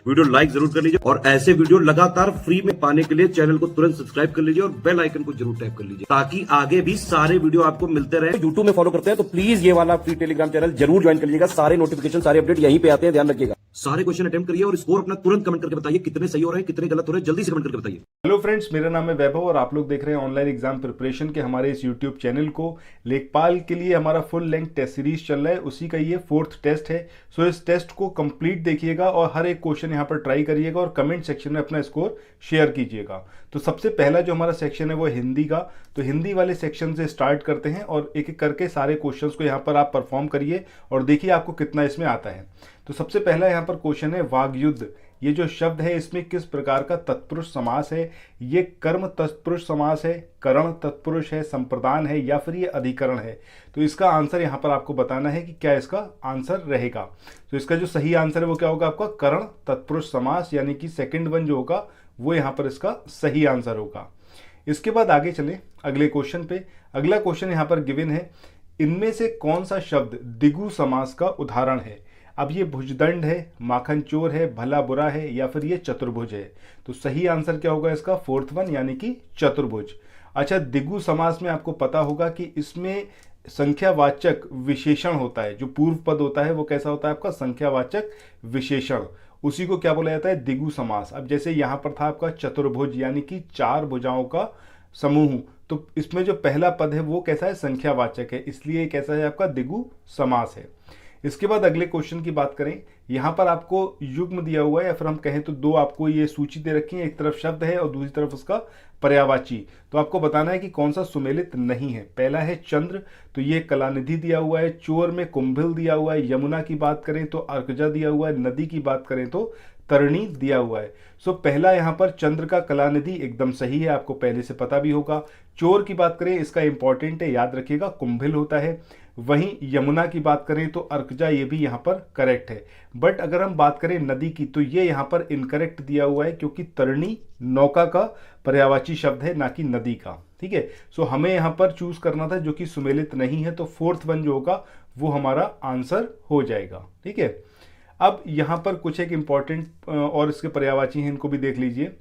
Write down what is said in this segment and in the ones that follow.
Video like जरूर कर लीजिए और ऐसे वीडियो लगातार फ्री में पाने के लिए चैनल को तुरंत सब्सक्राइब कर लीजिए और बेल आइकन को जरूर टैप कर लीजिए ताकि आगे भी सारे वीडियो आपको मिलते रहे। यूट्यूब में फॉलो करते हैं तो प्लीज ये वाला फ्री टेलीग्राम चैनल जरूर ज्वाइन कर लीजिएगा। सारे नोटिफिकेशन सारे अपडेट यहीं पे आते हैं, ध्यान रखिएगा। सारे क्वेश्चन अटेम्प्ट करिए और स्कोर अपना तुरंत कमेंट करके बताइए कितने सही हो रहे हैं कितने गलत हो रहे हैं, जल्दी से कमेंट करके बताइए। हेलो फ्रेंड्स, मेरा नाम है वैभव और आप लोग देख रहे हैं ऑनलाइन एग्जाम प्रिपरेशन के हमारे इस यूट्यूब चैनल को। लेखपाल के लिए हमारा फुल लेंथ टेस्ट सीरीज चल रहा है, उसी का ये 4th टेस्ट है। सो इस टेस्ट को कंप्लीट देखिएगा और हर एक क्वेश्चन यहाँ पर ट्राई करिएगा और कमेंट सेक्शन में अपना स्कोर शेयर कीजिएगा। तो सबसे पहला जो हमारा सेक्शन है वो हिंदी का, तो हिंदी वाले सेक्शन से स्टार्ट करते हैं और एक एक करके सारे क्वेश्चंस को यहाँ पर आप परफॉर्म करिए और देखिए आपको कितना इसमें आता है। तो सबसे पहला यहाँ पर क्वेश्चन है वाग्युद्ध। ये जो शब्द है इसमें किस प्रकार का तत्पुरुष समास है? ये कर्म तत्पुरुष समास है, करण तत्पुरुष है, संप्रदान है या फिर ये अधिकरण है? तो इसका आंसर यहाँ पर आपको बताना है कि क्या इसका आंसर रहेगा। तो इसका जो सही आंसर है वो क्या होगा आपका करण तत्पुरुष समास, यानी कि सेकंड वन जो होगा वो यहाँ पर इसका सही आंसर होगा। इसके बाद आगे चले अगले क्वेश्चन पे। अगला क्वेश्चन यहाँ पर गिवन है, इनमें से कौन सा शब्द द्विगु समास का उदाहरण है? अब ये भुजदंड है, माखन चोर है, भला बुरा है या फिर ये चतुर्भुज है? तो सही आंसर क्या होगा इसका 4th वन, यानी कि चतुर्भुज। अच्छा, द्विगु समास में आपको पता होगा कि इसमें संख्यावाचक विशेषण होता है। जो पूर्व पद होता है वो कैसा होता है आपका संख्यावाचक विशेषण, उसी को क्या बोला जाता है द्विगु समास। अब जैसे यहाँ पर था आपका चतुर्भुज यानी कि 4 भुजाओं का समूह, तो इसमें जो पहला पद है वो कैसा है संख्यावाचक है, इसलिए कैसा है आपका द्विगु समास है। इसके बाद अगले क्वेश्चन की बात करें, यहाँ पर आपको युग्म दिया हुआ है या फिर हम कहें तो दो आपको ये सूची दे रखी है, एक तरफ शब्द है और दूसरी तरफ उसका पर्यायवाची। तो आपको बताना है कि कौन सा सुमेलित नहीं है। पहला है चंद्र, तो ये कलानिधि दिया हुआ है। चोर में कुंभिल दिया हुआ है। यमुना की बात करें तो अर्कजा दिया हुआ है। नदी की बात करें तो तरणी दिया हुआ है। सो पहला यहाँ पर चंद्र का कलानिधि एकदम सही है, आपको पहले से पता भी होगा। चोर की बात करें इसका इंपॉर्टेंट है, याद रखिएगा कुंभिल होता है। वहीं यमुना की बात करें तो अर्कजा, ये भी यहाँ पर करेक्ट है। बट अगर हम बात करें नदी की तो ये यहाँ पर इनकरेक्ट दिया हुआ है, क्योंकि तरणी नौका का पर्यायवाची शब्द है ना कि नदी का। ठीक है, सो हमें यहाँ पर चूज करना था जो कि सुमेलित नहीं है, तो 4th वन जो होगा वो हमारा आंसर हो जाएगा। ठीक है, अब यहाँ पर कुछ एक इंपॉर्टेंट और इसके पर्यायवाची हैं, इनको भी देख लीजिए।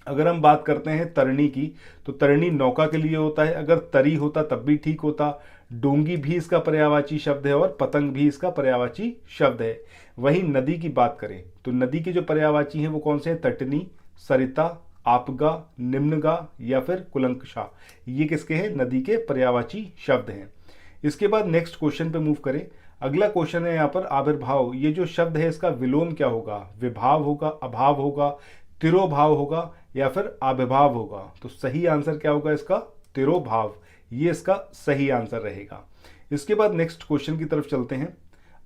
अगर हम बात करते हैं तरणी की तो तरणी नौका के लिए होता है, अगर तरी होता तब भी ठीक होता। डोंगी भी इसका पर्यायवाची शब्द है और पतंग भी इसका पर्यायवाची शब्द है। वहीं नदी की बात करें तो नदी के जो पर्यायवाची हैं वो कौन से हैं? तटनी, सरिता, आपगा, निम्नगा या फिर कुलंकषा, ये किसके हैं? नदी के पर्यायवाची शब्द हैं। इसके बाद नेक्स्ट क्वेश्चन पे मूव करें। अगला क्वेश्चन है यहाँ पर आविर्भाव। ये जो शब्द है इसका विलोम क्या होगा? विभाव होगा, अभाव होगा, तिरोभाव होगा या फिर आविर्भाव होगा? तो सही आंसर क्या होगा इसका? तिरोभाव, ये इसका सही आंसर रहेगा। इसके बाद नेक्स्ट क्वेश्चन की तरफ चलते हैं।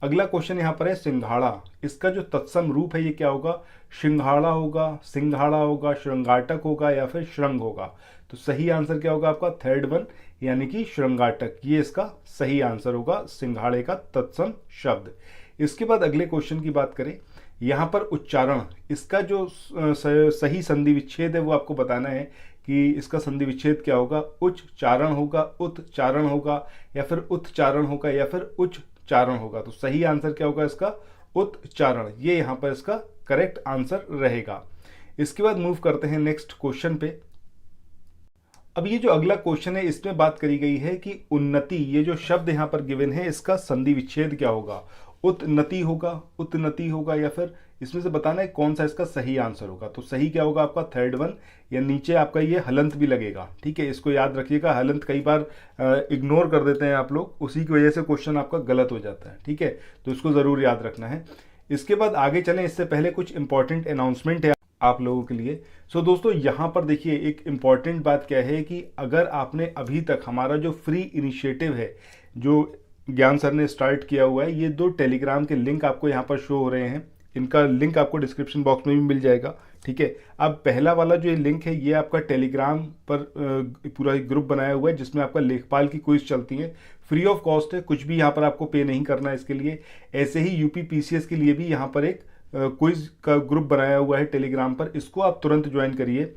अगला क्वेश्चन यहाँ पर है सिंघाड़ा। इसका जो तत्सम रूप है ये क्या होगा? सिंघाड़ा होगा, सिंघाड़ा होगा, श्रृंगाटक होगा या फिर श्रृंग होगा? तो सही आंसर क्या होगा आपका 3rd वन, यानी कि श्रृंगाटक, ये इसका सही आंसर होगा, सिंघाड़े का तत्सम शब्द। इसके बाद अगले क्वेश्चन की बात करें, यहाँ पर उच्चारण, इसका जो सही संधि विच्छेद है वो आपको बताना है कि इसका संधि विच्छेद क्या होगा? उच्चारण होगा, उत्चारण होगा या फिर उत्चारण होगा या फिर उच्चारण होगा? तो सही आंसर क्या होगा इसका? उत्चारण, ये यहाँ पर इसका करेक्ट आंसर रहेगा। इसके बाद मूव करते हैं नेक्स्ट क्वेश्चन पे। अब ये जो अगला क्वेश्चन है इसमें बात करी गई है कि उन्नति, ये जो शब्द यहाँ पर गिवन है इसका संधि विच्छेद क्या होगा? उत्नति होगा, उत्नति होगा या फिर इसमें से बताना है कौन सा इसका सही आंसर होगा। तो सही क्या होगा आपका 3rd वन, या नीचे आपका ये हलंत भी लगेगा। ठीक है, इसको याद रखिएगा, हलंत कई बार इग्नोर कर देते हैं आप लोग, उसी की वजह से क्वेश्चन आपका गलत हो जाता है। ठीक है, तो इसको ज़रूर याद रखना है। इसके बाद आगे चलें, इससे पहले कुछ इंपॉर्टेंट अनाउंसमेंट है आप लोगों के लिए। सो दोस्तों यहाँ पर देखिए एक इम्पॉर्टेंट बात क्या है कि अगर आपने अभी तक हमारा जो फ्री इनिशिएटिव है जो ज्ञान सर ने स्टार्ट किया हुआ है, ये 2 टेलीग्राम के लिंक आपको यहाँ पर शो हो रहे हैं, इनका लिंक आपको डिस्क्रिप्शन बॉक्स में भी मिल जाएगा। ठीक है, अब पहला वाला जो लिंक है ये आपका टेलीग्राम पर पूरा एक ग्रुप बनाया हुआ है जिसमें आपका लेखपाल की क्विज चलती है, फ्री ऑफ कॉस्ट है, कुछ भी यहाँ पर आपको पे नहीं करना है इसके लिए। ऐसे ही यूपी पीसीएस के लिए भी यहाँ पर एक क्विज का ग्रुप बनाया हुआ है टेलीग्राम पर, इसको आप तुरंत ज्वाइन करिए।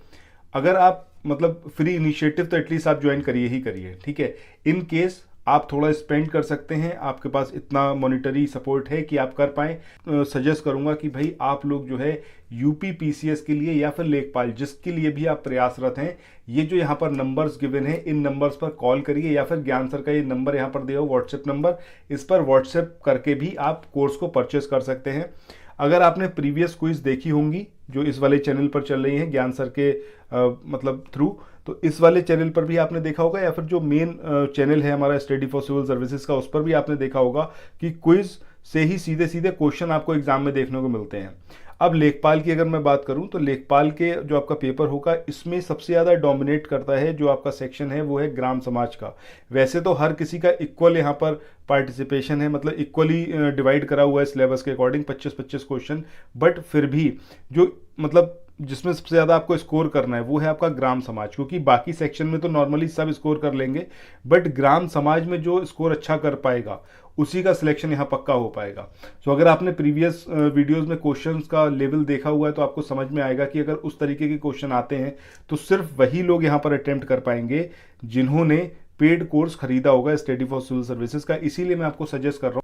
अगर आप मतलब फ्री इनिशिएटिव तो एटलीस्ट आप ज्वाइन करिए ही करिए। ठीक है, इन केस आप थोड़ा स्पेंड कर सकते हैं, आपके पास इतना मॉनिटरी सपोर्ट है कि आप कर पाएँ। सजेस्ट करूंगा कि भाई आप लोग जो है यूपी पीसीएस के लिए या फिर लेखपाल जिसके लिए भी आप प्रयासरत हैं, ये जो यहाँ पर नंबर्स गिवन है इन नंबर्स पर कॉल करिए, या फिर ज्ञान सर का ये नंबर यहाँ पर दिया हो व्हाट्सएप नंबर, इस पर व्हाट्सएप करके भी आप कोर्स को परचेस कर सकते हैं। अगर आपने प्रीवियस क्विज देखी होंगी जो इस वाले चैनल पर चल रही हैं ज्ञान सर के मतलब थ्रू, तो इस वाले चैनल पर भी आपने देखा होगा, या फिर जो मेन चैनल है हमारा स्टडी फॉर सिविल सर्विसेज का, उस पर भी आपने देखा होगा कि क्विज से ही सीधे सीधे क्वेश्चन आपको एग्जाम में देखने को मिलते हैं। अब लेखपाल की अगर मैं बात करूं तो लेखपाल के जो आपका पेपर होगा इसमें सबसे ज़्यादा डोमिनेट करता है जो आपका सेक्शन है वो है ग्राम समाज का। वैसे तो हर किसी का इक्वल यहाँ पर पार्टिसिपेशन है, मतलब इक्वली डिवाइड करा हुआ है सिलेबस के अकॉर्डिंग 25-25 क्वेश्चन, बट फिर भी जो मतलब जिसमें सबसे ज़्यादा आपको स्कोर करना है वो है आपका ग्राम समाज, क्योंकि बाकी सेक्शन में तो नॉर्मली सब स्कोर कर लेंगे, बट ग्राम समाज में जो स्कोर अच्छा कर पाएगा उसी का सिलेक्शन यहाँ पक्का हो पाएगा। तो अगर आपने प्रीवियस वीडियोस में क्वेश्चंस का लेवल देखा हुआ है तो आपको समझ में आएगा कि अगर उस तरीके के क्वेश्चन आते हैं तो सिर्फ वही लोग यहाँ पर अटेम्प्ट कर पाएंगे जिन्होंने पेड कोर्स खरीदा होगा स्टडी फॉर सिविल सर्विसेज का। इसीलिए मैं आपको सजेस्ट कर रहा हूँ,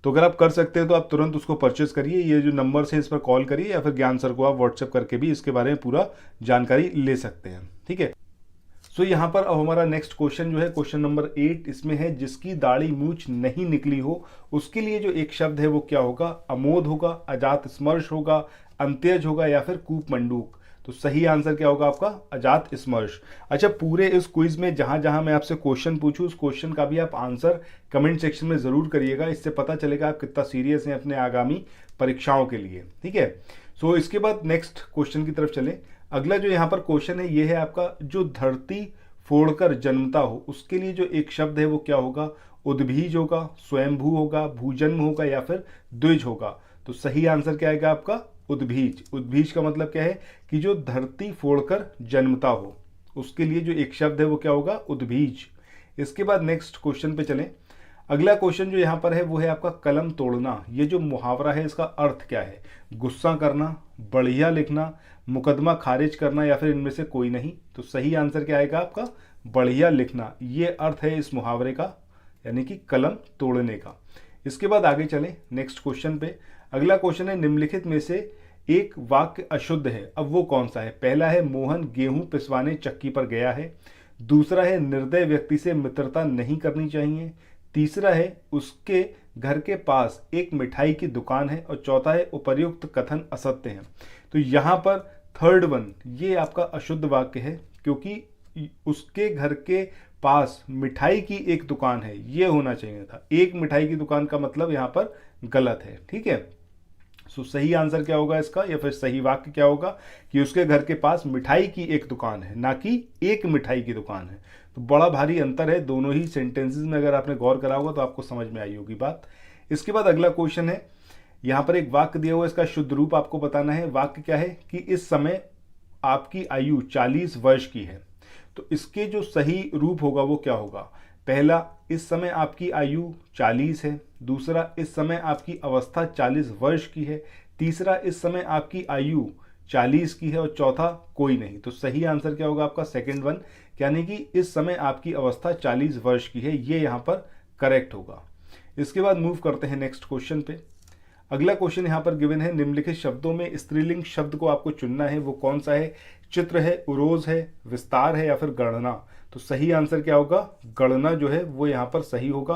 तो अगर आप कर सकते हैं तो आप तुरंत उसको परचेस करिए। ये जो नंबर्स है इस पर कॉल करिए, या फिर ज्ञान सर को आप व्हाट्सएप करके भी इसके बारे में पूरा जानकारी ले सकते हैं। ठीक है, सो यहाँ पर अब हमारा नेक्स्ट क्वेश्चन जो है क्वेश्चन नंबर 8 इसमें है जिसकी दाढ़ी मूछ नहीं निकली हो उसके लिए जो एक शब्द है वो क्या होगा? अमोद होगा, अजात स्मर्श होगा, अंत्यज होगा, या फिर कूप मंडूक। तो सही आंसर क्या होगा आपका? अजात स्मर्श। अच्छा, पूरे इस क्विज में जहां जहां मैं आपसे क्वेश्चन पूछूं उस क्वेश्चन का भी आप आंसर कमेंट सेक्शन में जरूर करिएगा, इससे पता चलेगा आप कितना सीरियस हैं अपने आगामी परीक्षाओं के लिए। ठीक है, सो इसके बाद नेक्स्ट क्वेश्चन की तरफ चले। अगला जो यहाँ पर क्वेश्चन है ये है आपका जो धरती फोड़कर जन्मता हो उसके लिए जो एक शब्द है वो क्या होगा? उद्भीज होगा, स्वयंभू होगा, भूजन्म होगा, या फिर द्विज होगा। तो सही आंसर क्या आएगा आपका? उद्भीज। उद्भीज का मतलब क्या है कि जो धरती फोड़कर जन्मता हो उसके लिए जो एक शब्द है वो क्या होगा? उद्भीज। इसके बाद नेक्स्ट क्वेश्चन पे चलें। अगला क्वेश्चन जो यहाँ पर है वो है आपका कलम तोड़ना। ये जो मुहावरा है इसका अर्थ क्या है? गुस्सा करना, बढ़िया लिखना, मुकदमा खारिज करना, या फिर इनमें से कोई नहीं। तो सही आंसर क्या आएगा आपका? बढ़िया लिखना। ये अर्थ है इस मुहावरे का, यानी कि कलम तोड़ने का। इसके बाद आगे चलें नेक्स्ट क्वेश्चन पे। अगला क्वेश्चन है निम्नलिखित में से एक वाक्य अशुद्ध है, अब वो कौन सा है? पहला है मोहन गेहूं पिसवाने चक्की पर गया है। दूसरा है निर्दय व्यक्ति से मित्रता नहीं करनी चाहिए। तीसरा है उसके घर के पास एक मिठाई की दुकान है। और चौथा है उपर्युक्त कथन असत्य है। तो यहाँ पर थर्ड वन ये आपका अशुद्ध वाक्य है, क्योंकि उसके घर के पास मिठाई की एक दुकान है ये होना चाहिए था। एक मिठाई की दुकान का मतलब यहाँ पर गलत है। ठीक है, सो सही आंसर क्या होगा इसका, या फिर सही वाक्य क्या होगा कि उसके घर के पास मिठाई की एक दुकान है, ना कि एक मिठाई की दुकान है। तो बड़ा भारी अंतर है दोनों ही सेंटेंसेस में, अगर आपने गौर करा होगा तो आपको समझ में आई होगी बात। इसके बाद अगला क्वेश्चन है, यहाँ पर एक वाक्य दिया हुआ है, इसका शुद्ध रूप आपको बताना है। वाक्य क्या है कि इस समय आपकी आयु 40 वर्ष की है। तो इसके जो सही रूप होगा वो क्या होगा? पहला, इस समय आपकी आयु 40 है। दूसरा, इस समय आपकी अवस्था 40 वर्ष की है। तीसरा, इस समय आपकी आयु 40 की है। और चौथा, कोई नहीं। तो सही आंसर क्या होगा आपका? सेकंड वन, यानी कि इस समय आपकी अवस्था 40 वर्ष की है, ये यहाँ पर करेक्ट होगा। इसके बाद मूव करते हैं नेक्स्ट क्वेश्चन पे। अगला क्वेश्चन यहाँ पर गिवन है निम्नलिखित शब्दों में स्त्रीलिंग शब्द को आपको चुनना है, वो कौन सा है? चित्र है, उरोज है, विस्तार है, या फिर गणना। तो सही आंसर क्या होगा? गणना जो है वो यहाँ पर सही होगा,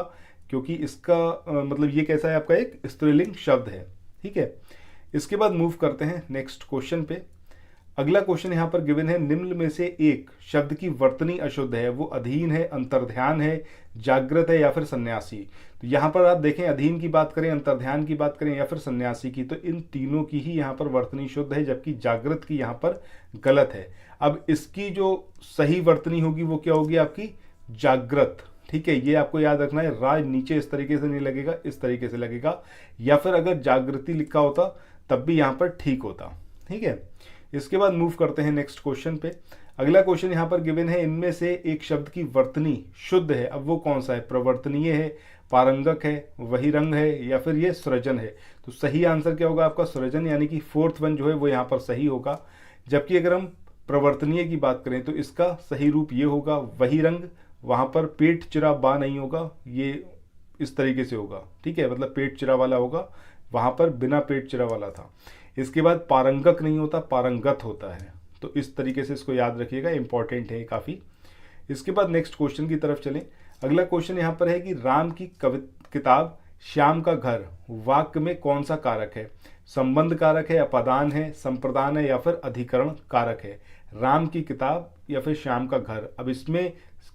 क्योंकि इसका मतलब ये कैसा है आपका एक स्त्रीलिंग शब्द है। ठीक है, इसके बाद मूव करते हैं नेक्स्ट क्वेश्चन पे। अगला क्वेश्चन यहाँ पर गिवन है निम्न में से एक शब्द की वर्तनी अशुद्ध है, वो अधीन है, अंतर्ध्यान है, जागृत है, या फिर सन्यासी। तो यहाँ पर आप देखें अधीन की बात करें, अंतर्ध्यान की बात करें, या फिर सन्यासी की, तो इन तीनों की ही यहाँ पर वर्तनी शुद्ध है, जबकि जागृत की यहाँ पर गलत है। अब इसकी जो सही वर्तनी होगी वो क्या होगी आपकी? जागृत। ठीक है, ये आपको याद रखना है। राज नीचे इस तरीके से नहीं लगेगा, इस तरीके से लगेगा, या फिर अगर जागृति लिखा होता तब भी यहाँ पर ठीक होता। ठीक है, इसके बाद मूव करते हैं नेक्स्ट क्वेश्चन पे। अगला क्वेश्चन यहाँ पर गिवन है इनमें से एक शब्द की वर्तनी शुद्ध है, अब वो कौन सा है? प्रवर्तनीय है, पारंगक है, वही रंग है, या फिर ये सृजन है। तो सही आंसर क्या होगा आपका? सृजन, यानी कि फोर्थ वन जो है वो यहाँ पर सही होगा। जबकि अगर हम प्रवर्तनीय की बात करें तो इसका सही रूप ये होगा वही रंग, वहाँ पर पेट चिरा बा नहीं होगा, ये इस तरीके से होगा, ठीक है, मतलब पेट चिरा वाला होगा, वहाँ पर बिना पेट चिरा वाला था। इसके बाद पारंगक नहीं होता, पारंगत होता है। तो इस तरीके से इसको याद रखिएगा, इंपॉर्टेंट है काफ़ी। इसके बाद नेक्स्ट क्वेश्चन की तरफ चलें। अगला क्वेश्चन यहाँ पर है कि राम की किताब श्याम का घर वाक्य में कौन सा कारक है? संबंध कारक है, अपादान है, संप्रदान है, या फिर अधिकरण कारक है? राम की किताब या फिर श्याम का घर। अब इसमें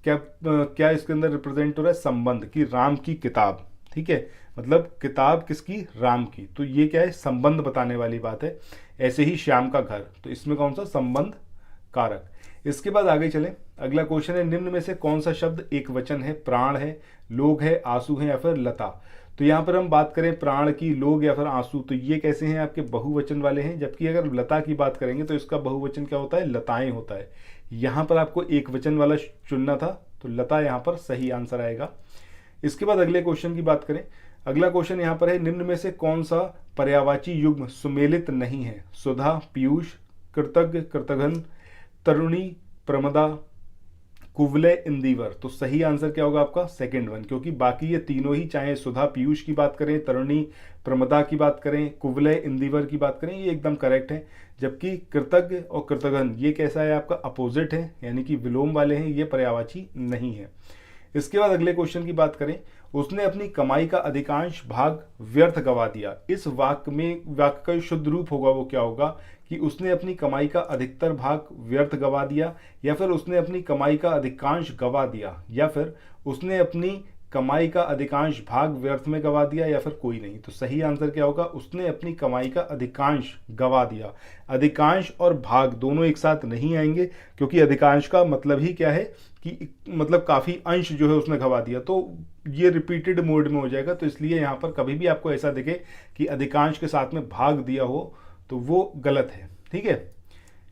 क्या इसके अंदर रिप्रेजेंट हो रहा है? संबंध की राम की किताब, ठीक है, मतलब किताब किसकी? राम की। तो ये क्या है? संबंध बताने वाली बात है। ऐसे ही श्याम का घर, तो इसमें कौन सा? संबंध कारक। इसके बाद आगे चलें। अगला क्वेश्चन है, निम्न में से कौन सा शब्द एक वचन है? प्राण है, लोग है, आंसू है, या फिर लता। तो यहाँ पर हम बात करें प्राण की, लोग या फिर आंसू, तो ये कैसे हैं? आपके बहुवचन वाले हैं। जबकि अगर लता की बात करेंगे तो इसका बहुवचन क्या होता है? लताएं होता है। यहाँ पर आपको एक वचन वाला चुनना था, तो लता यहाँ पर सही आंसर आएगा। इसके बाद अगले क्वेश्चन की बात करें। अगला क्वेश्चन यहाँ पर है, निम्न में से कौन सा पर्यायवाची युग्म सुमेलित नहीं है? सुधा, पीयूष, कृतज्ञ, कृतघ्न, तरुणी, प्रमदा, कुवलय, इंदिवर। तो सही आंसर क्या होगा आपका? सेकंड वन, क्योंकि बाकी ये तीनों ही, चाहे सुधा पीयूष की बात करें, तरुणी प्रमदा की बात करें, कुवलय इंदिवर की बात करें, ये एकदम करेक्ट है। जबकि कृतज्ञ और कृतघ्न ये कैसा है? आपका अपोजिट है, यानी कि विलोम वाले हैं, ये पर्यायवाची नहीं है। इसके बाद अगले क्वेश्चन की बात करें। उसने अपनी कमाई का अधिकांश भाग व्यर्थ गवा दिया। इस वाक्य में वाक्य का शुद्ध रूप होगा वो क्या होगा? कि उसने अपनी कमाई का अधिकतर भाग व्यर्थ गवा दिया, या फिर उसने अपनी कमाई का अधिकांश गवा दिया, या फिर उसने अपनी कमाई का अधिकांश भाग व्यर्थ में गवा दिया, या फिर कोई नहीं। तो सही आंसर क्या होगा? उसने अपनी कमाई का अधिकांश गवा दिया। अधिकांश और भाग दोनों एक साथ नहीं आएंगे, क्योंकि अधिकांश का मतलब ही क्या है कि मतलब काफ़ी अंश जो है उसने गवा दिया, तो ये रिपीटेड मोड में हो जाएगा। तो इसलिए यहाँ पर कभी भी आपको ऐसा दिखे कि अधिकांश के साथ में भाग दिया हो तो वो गलत है, ठीक है।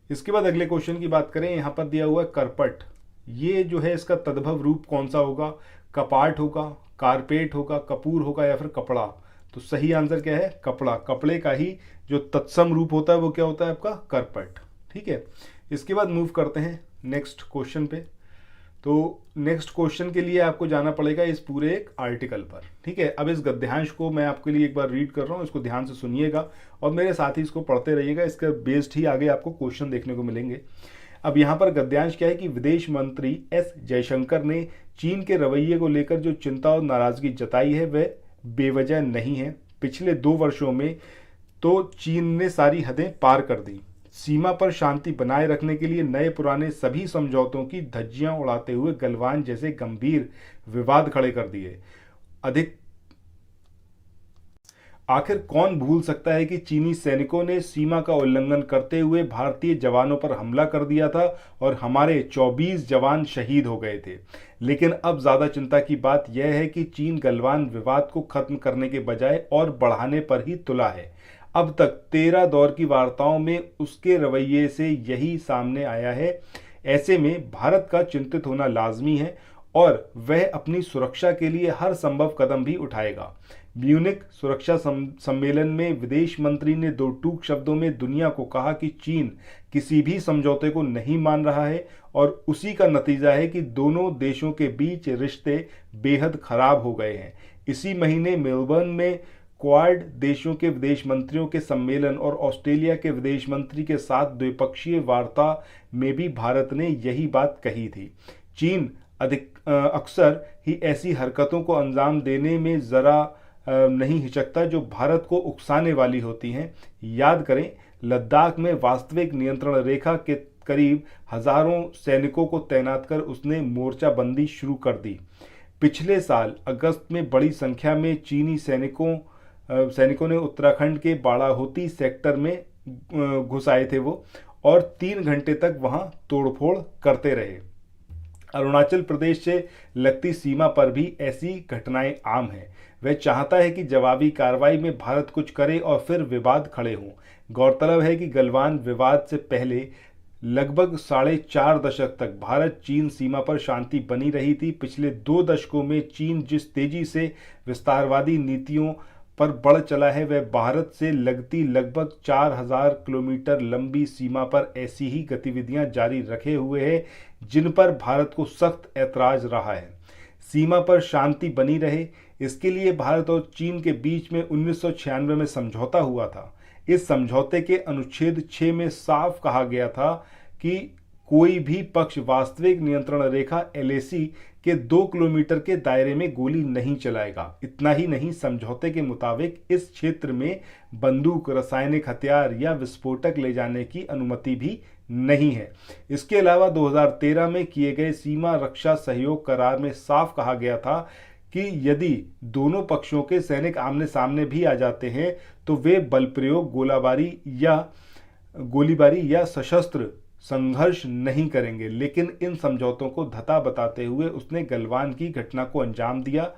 इसके बाद अगले क्वेश्चन की बात करें। यहाँ पर दिया हुआ है करपट, ये जो है इसका तद्भव रूप कौन सा होगा? कपाट होगा, कारपेट होगा, कपूर होगा, या फिर कपड़ा। तो सही आंसर क्या है? कपड़ा। कपड़े का ही जो तत्सम रूप होता है वो क्या होता है? आपका करपट, ठीक है। इसके बाद मूव करते हैं नेक्स्ट क्वेश्चन पे। तो नेक्स्ट क्वेश्चन के लिए आपको जाना पड़ेगा इस पूरे एक आर्टिकल पर, ठीक है। अब इस गद्यांश को मैं आपके लिए एक बार रीड कर रहा हूँ, इसको ध्यान से सुनिएगा और मेरे साथ ही इसको पढ़ते रहिएगा। इसका बेस्ड ही आगे आपको क्वेश्चन देखने को मिलेंगे। अब यहाँ पर गद्यांश क्या है कि विदेश मंत्री एस जयशंकर ने चीन के रवैये को लेकर जो चिंता और नाराजगी जताई है वह बेवजह नहीं है। पिछले 2 वर्षों में तो चीन ने सारी हदें पार कर दी। सीमा पर शांति बनाए रखने के लिए नए पुराने सभी समझौतों की धज्जियां उड़ाते हुए गलवान जैसे गंभीर विवाद खड़े कर दिए। आखिर कौन भूल सकता है कि चीनी सैनिकों ने सीमा का उल्लंघन करते हुए भारतीय जवानों पर हमला कर दिया था और हमारे 24 जवान शहीद हो गए थे। लेकिन अब ज्यादा चिंता की बात यह है कि चीन गलवान विवाद को खत्म करने के बजाय और बढ़ाने पर ही तुला है। अब तक 13 दौर की वार्ताओं में उसके रवैये से यही सामने आया है। ऐसे में भारत का चिंतित होना लाजमी है और वह अपनी सुरक्षा के लिए हर संभव कदम भी उठाएगा। म्यूनिख सुरक्षा सम्मेलन में विदेश मंत्री ने 2 टूक शब्दों में दुनिया को कहा कि चीन किसी भी समझौते को नहीं मान रहा है और उसी का नतीजा है कि दोनों देशों के बीच रिश्ते बेहद खराब हो गए हैं। इसी महीने मेलबर्न में क्वाड देशों के विदेश मंत्रियों के सम्मेलन और ऑस्ट्रेलिया के विदेश मंत्री के साथ द्विपक्षीय वार्ता में भी भारत ने यही बात कही थी। चीन अक्सर ही ऐसी हरकतों को अंजाम देने में जरा नहीं हिचकता जो भारत को उकसाने वाली होती हैं। याद करें, लद्दाख में वास्तविक नियंत्रण रेखा के करीब हजारों सैनिकों को तैनात कर उसने मोर्चाबंदी शुरू कर दी। पिछले साल अगस्त में बड़ी संख्या में चीनी सैनिकों ने उत्तराखंड के बाड़ाहोती सेक्टर में घुस आए थे वो, और 3 घंटे तक वहां तोड़फोड़ करते रहे। अरुणाचल प्रदेश से लगती सीमा पर भी ऐसी घटनाएं आम हैं। वह चाहता है कि जवाबी कार्रवाई में भारत कुछ करे और फिर विवाद खड़े हों। गौरतलब है कि गलवान विवाद से पहले लगभग 4.5 दशक तक भारत चीन सीमा पर शांति बनी रही थी। पिछले 2 दशकों में चीन जिस तेजी से विस्तारवादी नीतियों पर बढ़ चला है, वह भारत से लगती लगभग 4000 किलोमीटर लंबी सीमा पर ऐसी ही गतिविधियां जारी रखे हुए है जिन पर भारत को सख्त ऐतराज रहा है। सीमा पर शांति बनी रहे, इसके लिए भारत और चीन के बीच में 1996 में समझौता हुआ था। इस समझौते के अनुच्छेद 6 में साफ कहा गया था कि कोई भी पक्ष वास्तविक नियंत्रण रेखा LAC के 2 किलोमीटर के दायरे में गोली नहीं चलाएगा। इतना ही नहीं, समझौते के मुताबिक इस क्षेत्र में बंदूक, रासायनिक हथियार या विस्फोटक ले जाने की अनुमति भी नहीं है। इसके अलावा 2013 में किए गए सीमा रक्षा सहयोग करार में साफ कहा गया था कि यदि दोनों पक्षों के सैनिक आमने सामने भी आ जाते हैं तो वे बल प्रयोग, गोलीबारी या सशस्त्र संघर्ष नहीं करेंगे। लेकिन इन समझौतों को धता बताते हुए उसने गलवान की घटना को अंजाम दिया।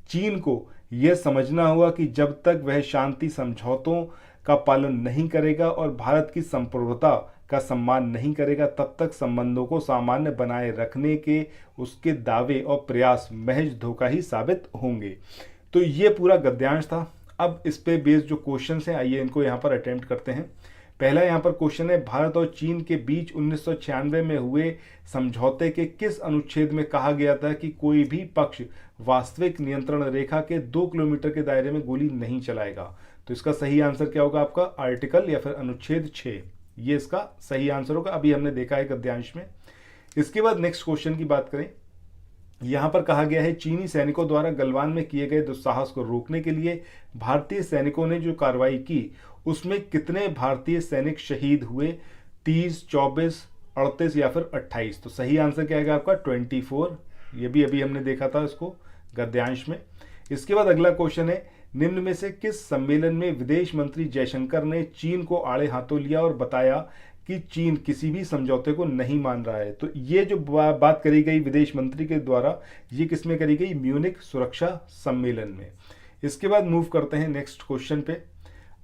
चीन को यह समझना हुआ कि जब तक वह शांति समझौतों का पालन नहीं करेगा और भारत की संप्रभुता का सम्मान नहीं करेगा, तब तक संबंधों को सामान्य बनाए रखने के उसके दावे और प्रयास महज धोखा ही साबित होंगे। तो ये पूरा गद्यांश था। अब इस पे बेस्ड जो क्वेश्चंस हैं, आइए इनको यहाँ पर अटेम्प्ट करते हैं। पहला यहाँ पर क्वेश्चन है, भारत और चीन के बीच 1996 में हुए समझौते के किस अनुच्छेद में कहा गया था कि कोई भी पक्ष वास्तविक नियंत्रण रेखा के 2 किलोमीटर के दायरे में गोली नहीं चलाएगा? तो इसका सही आंसर क्या होगा आपका? आर्टिकल या फिर अनुच्छेद 6, ये इसका सही आंसर होगा। अभी हमने देखा है गद्यांश में। इसके बाद नेक्स्ट क्वेश्चन की बात करें, यहां पर कहा गया है, चीनी सैनिकों द्वारा गलवान में किए गए दुस्साहस को रोकने के लिए भारतीय सैनिकों ने जो कार्रवाई की उसमें कितने भारतीय सैनिक शहीद हुए? 30, 24, 38 या फिर 28? तो सही आंसर क्या आएगा आपका? 24। ये भी अभी हमने देखा था इसको गद्यांश में। इसके बाद अगला क्वेश्चन है, निम्न में से किस सम्मेलन में विदेश मंत्री जयशंकर ने चीन को आड़े हाथों लिया और बताया कि चीन किसी भी समझौते को नहीं मान रहा है? तो ये जो बात करी गई विदेश मंत्री के द्वारा, ये किसमें करी गई? म्यूनिख सुरक्षा सम्मेलन में। इसके बाद मूव करते हैं नेक्स्ट क्वेश्चन पे।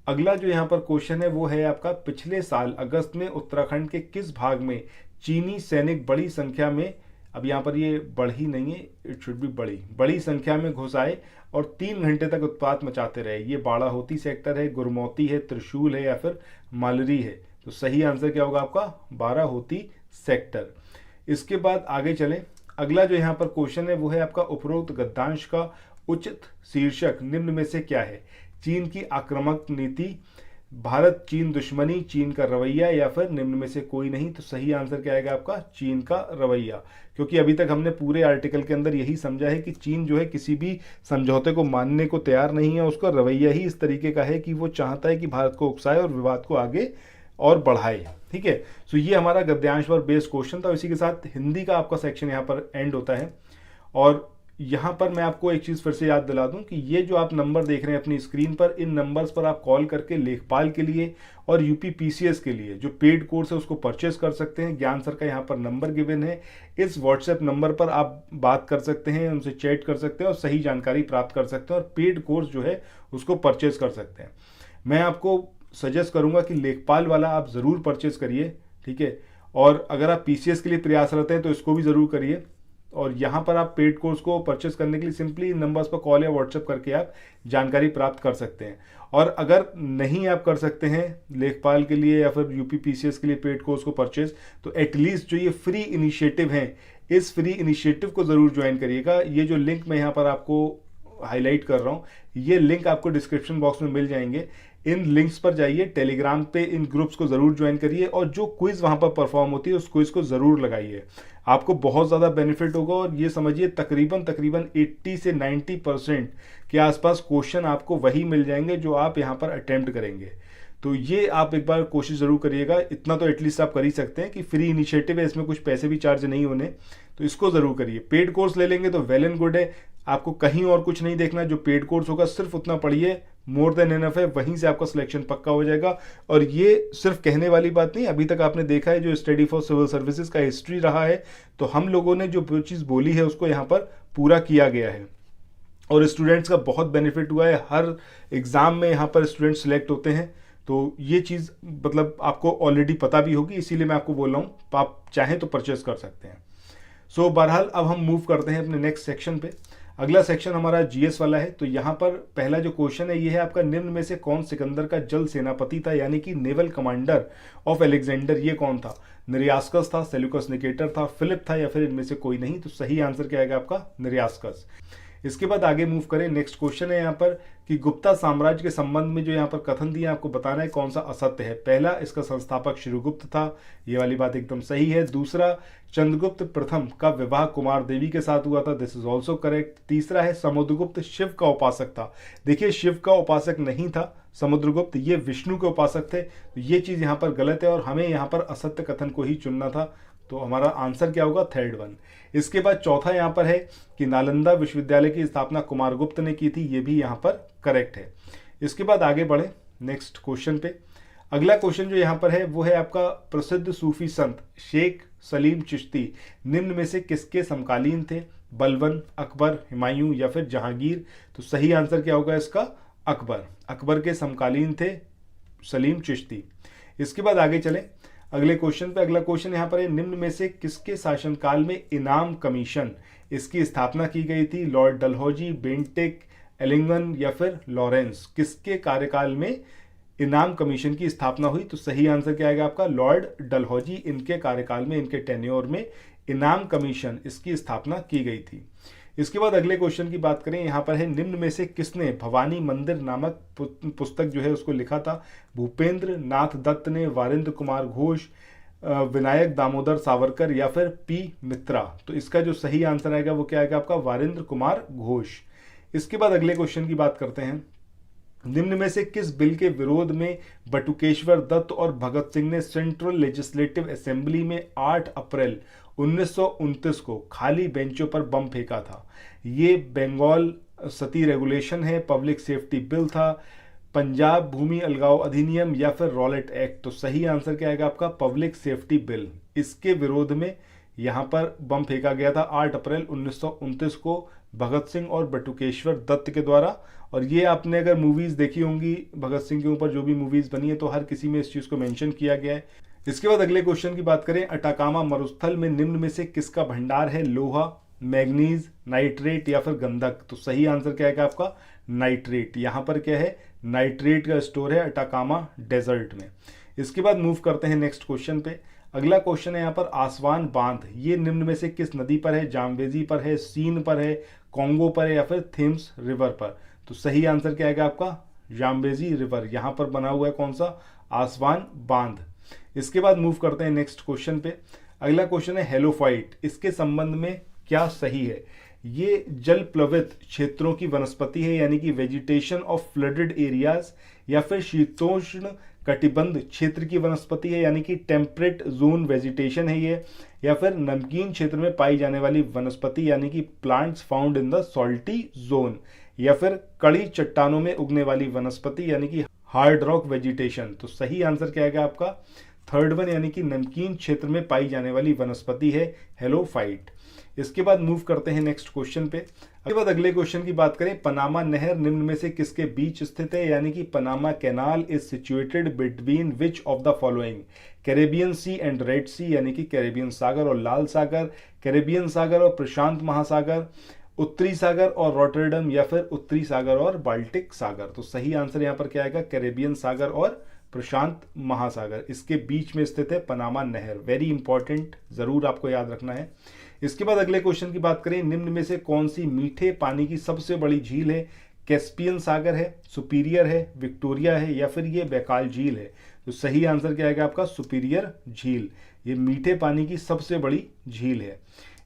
अगला जो यहाँ पर क्वेश्चन है वो है आपका, पिछले साल अगस्त में उत्तराखंड के किस भाग में चीनी सैनिक बड़ी संख्या में, अब यहाँ पर ये बढ़ी नहीं है, इट शुड बी बड़ी संख्या में घुस आए और 3 घंटे तक उत्पात मचाते रहे? ये बाड़ाहोती सेक्टर है, गुरमौती है, त्रिशूल है या फिर मालरी है? तो सही आंसर क्या होगा आपका? बाराहोती सेक्टर। इसके बाद आगे चलें। अगला जो यहाँ पर क्वेश्चन है वो है आपका, उपरोक्त गद्यांश का उचित शीर्षक निम्न में से क्या है? चीन की आक्रामक नीति, भारत चीन दुश्मनी, चीन का रवैया या फिर निम्न में से कोई नहीं? तो सही आंसर क्या आएगा आपका? चीन का रवैया। क्योंकि अभी तक हमने पूरे आर्टिकल के अंदर यही समझा है कि चीन जो है किसी भी समझौते को मानने को तैयार नहीं है। उसका रवैया ही इस तरीके का है कि वो चाहता है कि भारत को उकसाए और विवाद को आगे और बढ़ाए। ठीक है, सो ये हमारा गद्यांश पर बेस्ड क्वेश्चन था। इसी के साथ हिंदी का आपका सेक्शन यहाँ पर एंड होता है। और यहाँ पर मैं आपको एक चीज़ फिर से याद दिला दूं कि ये जो आप नंबर देख रहे हैं अपनी स्क्रीन पर, इन नंबर्स पर आप कॉल करके लेखपाल के लिए और यूपी PCS के लिए जो पेड कोर्स है उसको परचेस कर सकते हैं। ज्ञान सर का यहाँ पर नंबर गिवन है, इस व्हाट्सएप नंबर पर आप बात कर सकते हैं, उनसे चैट कर सकते हैं और सही जानकारी प्राप्त कर सकते हैं और पेड कोर्स जो है उसको परचेस कर सकते हैं। मैं आपको सजेस्ट करूंगा कि लेखपाल वाला आप ज़रूर परचेस करिए। ठीक है, और अगर आप PCS के लिए प्रयासरत हैं तो इसको भी ज़रूर करिए। और यहाँ पर आप पेड कोर्स को परचेस करने के लिए सिंपली इन नंबर्स पर कॉल या व्हाट्सएप करके आप जानकारी प्राप्त कर सकते हैं। और अगर नहीं आप कर सकते हैं लेखपाल के लिए या फिर यूपी PCS के लिए पेड कोर्स को परचेस, तो एटलीस्ट जो ये फ्री इनिशिएटिव है, इस फ्री इनिशिएटिव को ज़रूर ज्वाइन करिएगा। ये जो लिंक मैं यहाँ पर आपको हाईलाइट कर रहा हूँ, ये लिंक आपको डिस्क्रिप्शन बॉक्स में मिल जाएंगे। इन लिंक्स पर जाइए, टेलीग्राम पे इन ग्रुप्स को ज़रूर ज्वाइन करिए और जो क्विज़ वहाँ पर परफॉर्म होती है उस क्विज़ को ज़रूर लगाइए। आपको बहुत ज़्यादा बेनिफिट होगा और ये समझिए तकरीबन 80 से 90% के आसपास क्वेश्चन आपको वही मिल जाएंगे जो आप यहाँ पर अटेम्प्ट करेंगे। तो ये आप एक बार कोशिश ज़रूर करिएगा। इतना तो एटलीस्ट आप कर ही सकते हैं कि फ्री इनिशिएटिव है, इसमें कुछ पैसे भी चार्ज नहीं होने, तो इसको ज़रूर करिए। पेड कोर्स ले लेंगे तो वेल एंड गुड है, आपको कहीं और कुछ नहीं देखना। जो पेड कोर्स होगा सिर्फ उतना पढ़िए, मोर देन एनफ है, वहीं से आपका सिलेक्शन पक्का हो जाएगा। और ये सिर्फ कहने वाली बात नहीं, अभी तक आपने देखा है जो स्टडी फॉर सिविल सर्विसेज का हिस्ट्री रहा है, तो हम लोगों ने जो चीज़ बोली है उसको यहाँ पर पूरा किया गया है और स्टूडेंट्स का बहुत बेनिफिट हुआ है। हर एग्ज़ाम में यहाँ पर स्टूडेंट सिलेक्ट होते हैं, तो ये चीज़ मतलब आपको ऑलरेडी पता भी होगी, इसीलिए मैं आपको बोल रहा हूँ, आप चाहें तो परचेस कर सकते हैं। सो बहरहाल अब हम मूव करते हैं अपने नेक्स्ट सेक्शन पे। अगला सेक्शन हमारा जीएस वाला है। तो यहाँ पर पहला जो क्वेश्चन है ये है आपका, निम्न में से कौन सिकंदर का जल सेनापति था, यानी कि नेवल कमांडर ऑफ अलेक्जेंडर, ये कौन था? निरियास्कस था, सेल्यूकस निकेटर था, फिलिप था, या फिर इनमें से कोई नहीं? तो सही आंसर क्या आएगा आपका? निरियास्कस। इसके बाद आगे मूव करें, नेक्स्ट क्वेश्चन है यहाँ पर कि गुप्ता साम्राज्य के संबंध में जो यहाँ पर कथन दिया आपको बताना है कौन सा असत्य है। पहला, इसका संस्थापक श्रीगुप्त था, ये वाली बात एकदम सही है। दूसरा, चंद्रगुप्त प्रथम का विवाह कुमार देवी के साथ हुआ था, दिस इज ऑल्सो करेक्ट। तीसरा है, समुद्रगुप्त शिव का उपासक था। देखिए, शिव का उपासक नहीं था समुद्रगुप्त, ये विष्णु के उपासक थे, तो ये चीज यहाँ पर गलत है और हमें यहाँ पर असत्य कथन को ही चुनना था। तो हमारा आंसर क्या होगा? Third one. इसके बाद चौथा यहाँ पर है कि नालंदा विश्वविद्यालय की स्थापना कुमारगुप्त ने की थी, ये भी यहाँ पर करेक्ट है। इसके बाद आगे बढ़े नेक्स्ट क्वेश्चन पे। अगला क्वेश्चन जो यहाँ पर है वो है आपका, प्रसिद्ध सूफी संत शेख सलीम चिश्ती निम्न में से किसके समकालीन थे? बलबन, अकबर, हुमायूं या फिर जहांगीर? तो सही आंसर क्या होगा इसका? अकबर। अकबर के समकालीन थे सलीम चिश्ती। इसके बाद आगे चले अगले क्वेश्चन पे। अगला क्वेश्चन यहाँ पर है, निम्न में से किसके शासनकाल में इनाम कमीशन इसकी स्थापना की गई थी? लॉर्ड डलहौजी, बेंटिक, एलिंगन या फिर लॉरेंस? किसके कार्यकाल में इनाम कमीशन की स्थापना हुई? तो सही आंसर क्या आएगा आपका? लॉर्ड डलहौजी, इनके कार्यकाल में, इनके टेन्योर में इनाम कमीशन इसकी स्थापना की गई थी। इसके बाद अगले क्वेश्चन की बात करें, यहाँ पर है, निम्न में से किसने भवानी मंदिर नामक पुस्तक जो है उसको लिखा था? भूपेंद्र नाथ दत्त ने, वारिंद्र कुमार घोष, विनायक दामोदर सावरकर या फिर पी मित्रा? तो इसका जो सही आंसर आएगा वो क्या आएगा आपका? वारिंद्र कुमार घोष। इसके बाद अगले क्वेश्चन की बात करते हैं, निम्न में से किस बिल के विरोध में बटुकेश्वर दत्त और भगत सिंह ने सेंट्रल लेजिस्लेटिव असेंबली में 8 अप्रैल 1929 को खाली बेंचों पर बम फेंका था? ये बंगाल सती रेगुलेशन है, पब्लिक सेफ्टी बिल था, पंजाब भूमि अलगाव अधिनियम या फिर रॉलेट एक्ट? तो सही आंसर क्या आएगा आपका? Public safety bill. इसके विरोध में यहाँ पर बम फेंका गया था 8 अप्रैल 1929 को भगत सिंह और बटुकेश्वर दत्त के द्वारा। और ये आपने अगर मूवीज देखी होंगी भगत सिंह के ऊपर, जो भी मूवीज बनी है, तो हर किसी में इस चीज को मेंशन किया गया है। इसके बाद अगले क्वेश्चन की बात करें, अटाकामा मरुस्थल में निम्न में से किसका भंडार है? लोहा, मैग्नीज, नाइट्रेट या फिर गंधक? तो सही आंसर क्या आएगा आपका? नाइट्रेट। यहाँ पर क्या है? नाइट्रेट का स्टोर है अटाकामा डेजर्ट में। इसके बाद मूव करते हैं नेक्स्ट क्वेश्चन पे। अगला क्वेश्चन है यहाँ पर, आसवान बांध ये निम्न में से किस नदी पर है? जाम्बेजी पर है, सीन पर है, कॉन्गो पर है या फिर थेम्स रिवर पर? तो सही आंसर क्या आएगा आपका? Zambezi river. यहाँ पर बना हुआ है कौन सा? आसवान बांध। इसके बाद मूव करते हैं नेक्स्ट क्वेश्चन पे। अगला क्वेश्चन है, हेलोफाइट इसके संबंध में क्या सही है? ये जल प्लवित क्षेत्रों की वनस्पति है, यानी कि वेजिटेशन ऑफ फ्लडेड एरियाज, या फिर शीतोष्ण कटिबंध क्षेत्र की वनस्पति है, यानी कि टेम्परेट जोन वेजिटेशन है ये, या फिर नमकीन क्षेत्र में पाई जाने वाली वनस्पति, यानी कि plants found in the salty zone, या फिर कड़ी चट्टानों में उगने वाली वनस्पति, यानी कि हार्ड रॉक वेजिटेशन? तो सही आंसर क्या आएगा आपका? थर्ड वन, यानी कि नमकीन क्षेत्र में पाई जाने वाली वनस्पति है हेलोफाइट। इसके बाद मूव करते हैं नेक्स्ट क्वेश्चन पे। इसके बाद अगले क्वेश्चन की बात करें, पनामा नहर निम्न में से किसके बीच स्थित है? यानी कि Panama canal is situated between which of the following? Caribbean sea and red sea, यानी कि कैरेबियन सागर और लाल सागर, कैरेबियन सागर और प्रशांत महासागर, उत्तरी सागर और रॉटरडम, या फिर उत्तरी सागर और बाल्टिक सागर? तो सही आंसर यहाँ पर क्या आएगा? कैरेबियन सागर और प्रशांत महासागर, इसके बीच में स्थित है पनामा नहर। वेरी इंपॉर्टेंट, जरूर आपको याद रखना है। इसके बाद अगले क्वेश्चन की बात करें, निम्न में से कौन सी मीठे पानी की सबसे बड़ी झील है? कैस्पियन सागर है, सुपीरियर है, विक्टोरिया है, या फिर ये बैकाल झील है? तो सही आंसर क्या आएगा आपका? सुपीरियर झील। ये मीठे पानी की सबसे बड़ी झील है।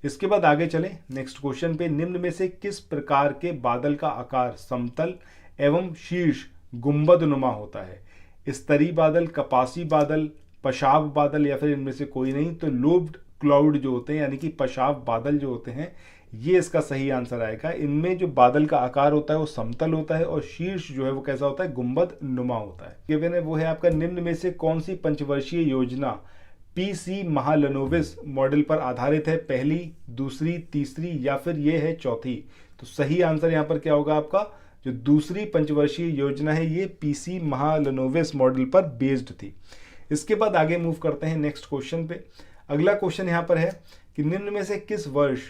इसके बाद आगे चलें नेक्स्ट क्वेश्चन पे, निम्न में से किस प्रकार के बादल का आकार समतल एवं शीर्ष गुंबद नुमा होता है? स्तरीय बादल, कपासी बादल, पशाब बादल, या फिर इनमें से कोई नहीं? तो लोब्ड क्लाउड जो होते हैं, यानी कि पशाब बादल जो होते हैं, ये इसका सही आंसर आएगा। इनमें जो बादल का आकार होता है वो समतल होता है और शीर्ष जो है वो कैसा होता है? गुंबद नुमा होता है। गिवन है वो है आपका, निम्न में से कौन सी पंचवर्षीय योजना पीसी महालनोबिस मॉडल पर आधारित है? पहली, दूसरी, तीसरी, या फिर ये है चौथी? तो सही आंसर यहाँ पर क्या होगा आपका? जो दूसरी पंचवर्षीय योजना है ये पीसी महालनोबिस मॉडल पर बेस्ड थी। इसके बाद आगे मूव करते हैं नेक्स्ट क्वेश्चन पे। अगला क्वेश्चन यहाँ पर है कि निम्न में से किस वर्ष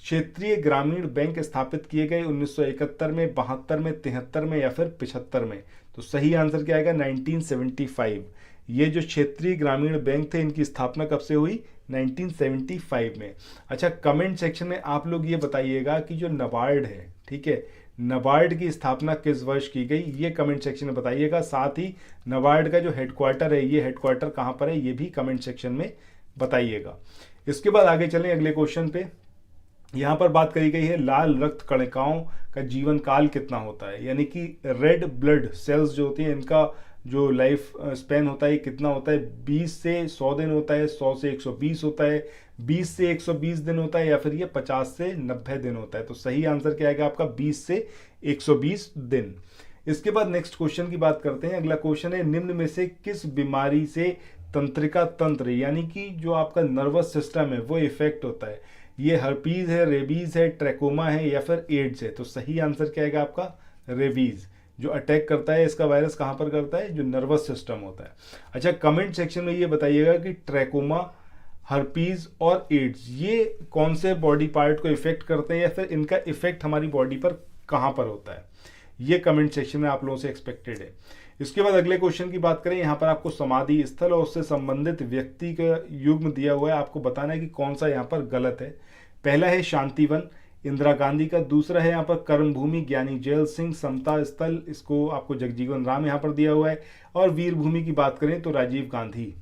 क्षेत्रीय ग्रामीण बैंक स्थापित किए गए 1971 में, 72 में, 73 में या फिर 75 में? तो सही आंसर क्या आएगा? 1975। ये जो क्षेत्रीय ग्रामीण बैंक थे इनकी स्थापना कब से हुई? 1975 में। अच्छा, कमेंट सेक्शन में आप लोग ये बताइएगा कि जो नाबार्ड है, ठीक है, नाबार्ड की स्थापना किस वर्ष की गई, ये कमेंट सेक्शन में बताइएगा। साथ ही नाबार्ड का जो हेडक्वार्टर है, ये हेडक्वार्टर कहाँ पर है, ये भी कमेंट सेक्शन में बताइएगा। इसके बाद आगे चलें अगले क्वेश्चन पे। यहाँ पर बात करी गई है लाल रक्त कणिकाओं का जीवन काल कितना होता है, यानी कि रेड ब्लड सेल्स जो होती हैं इनका जो लाइफ स्पैन होता है कितना होता है? 20 से 100 दिन होता है, 100 से 120 होता है, 20 से 120 दिन होता है, या फिर ये 50 से 90 दिन होता है? तो सही आंसर क्या आएगा आपका? 20 से 120 दिन। इसके बाद नेक्स्ट क्वेश्चन की बात करते हैं। अगला क्वेश्चन है, निम्न में से किस बीमारी से तंत्रिका तंत्र यानी कि जो आपका नर्वस सिस्टम है वो इफेक्ट होता है? ये हर्पीज है, रेबीज है, ट्रैकोमा है या फिर एड्स है? तो सही आंसर क्या आएगा आपका? रेबीज। जो अटैक करता है इसका वायरस कहाँ पर करता है? जो नर्वस सिस्टम होता है। अच्छा, कमेंट सेक्शन में ये बताइएगा कि ट्रैकोमा, हर्पीज और एड्स ये कौन से बॉडी पार्ट को इफेक्ट करते हैं या फिर इनका इफेक्ट हमारी बॉडी पर कहाँ पर होता है? ये कमेंट सेक्शन में आप लोगों से एक्सपेक्टेड है। इसके बाद अगले क्वेश्चन की बात करें। यहाँ पर आपको समाधि स्थल और उससे संबंधित व्यक्ति का युग्म दिया हुआ है, आपको बताना है कि कौन सा यहाँ पर गलत है। पहला है शांतिवन, इंदिरा गांधी का। दूसरा है यहाँ पर कर्मभूमि, ज्ञानी जैल सिंह। समता स्थल, इसको आपको जगजीवन राम यहाँ पर दिया हुआ है। और वीर भूमि की बात करें तो राजीव गांधी।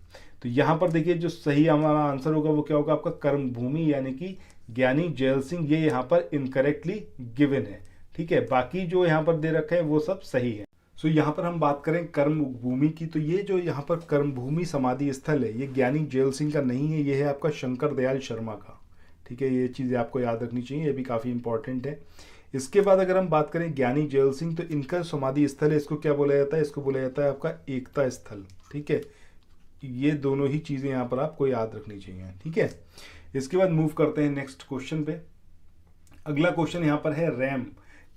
तो यहाँ पर देखिए जो सही हमारा आंसर होगा वो क्या होगा आपका? कर्मभूमि यानी कि ज्ञानी जैल सिंह। ये यहाँ पर इनकरेक्टली गिवन है, ठीक है। बाकी जो यहाँ पर दे रखा है वो सब सही है। सो यहाँ पर हम बात करें कर्मभूमि की, तो ये जो यहाँ पर कर्मभूमि समाधि स्थल है ये ज्ञानी जैल सिंह का नहीं है, ये है आपका शंकर दयाल शर्मा का, ठीक है। ये चीज़ें आपको याद रखनी चाहिए, ये भी काफ़ी इंपॉर्टेंट है। इसके बाद अगर हम बात करें ज्ञानी जैल सिंह, तो इनका समाधि स्थल है, इसको क्या बोला जाता है? इसको बोला जाता है आपका एकता स्थल, ठीक है। ये दोनों ही चीज़ें यहाँ पर आपको याद रखनी चाहिए, ठीक है। इसके बाद मूव करते हैं नेक्स्ट क्वेश्चन पे। अगला क्वेश्चन यहाँ पर है, रैम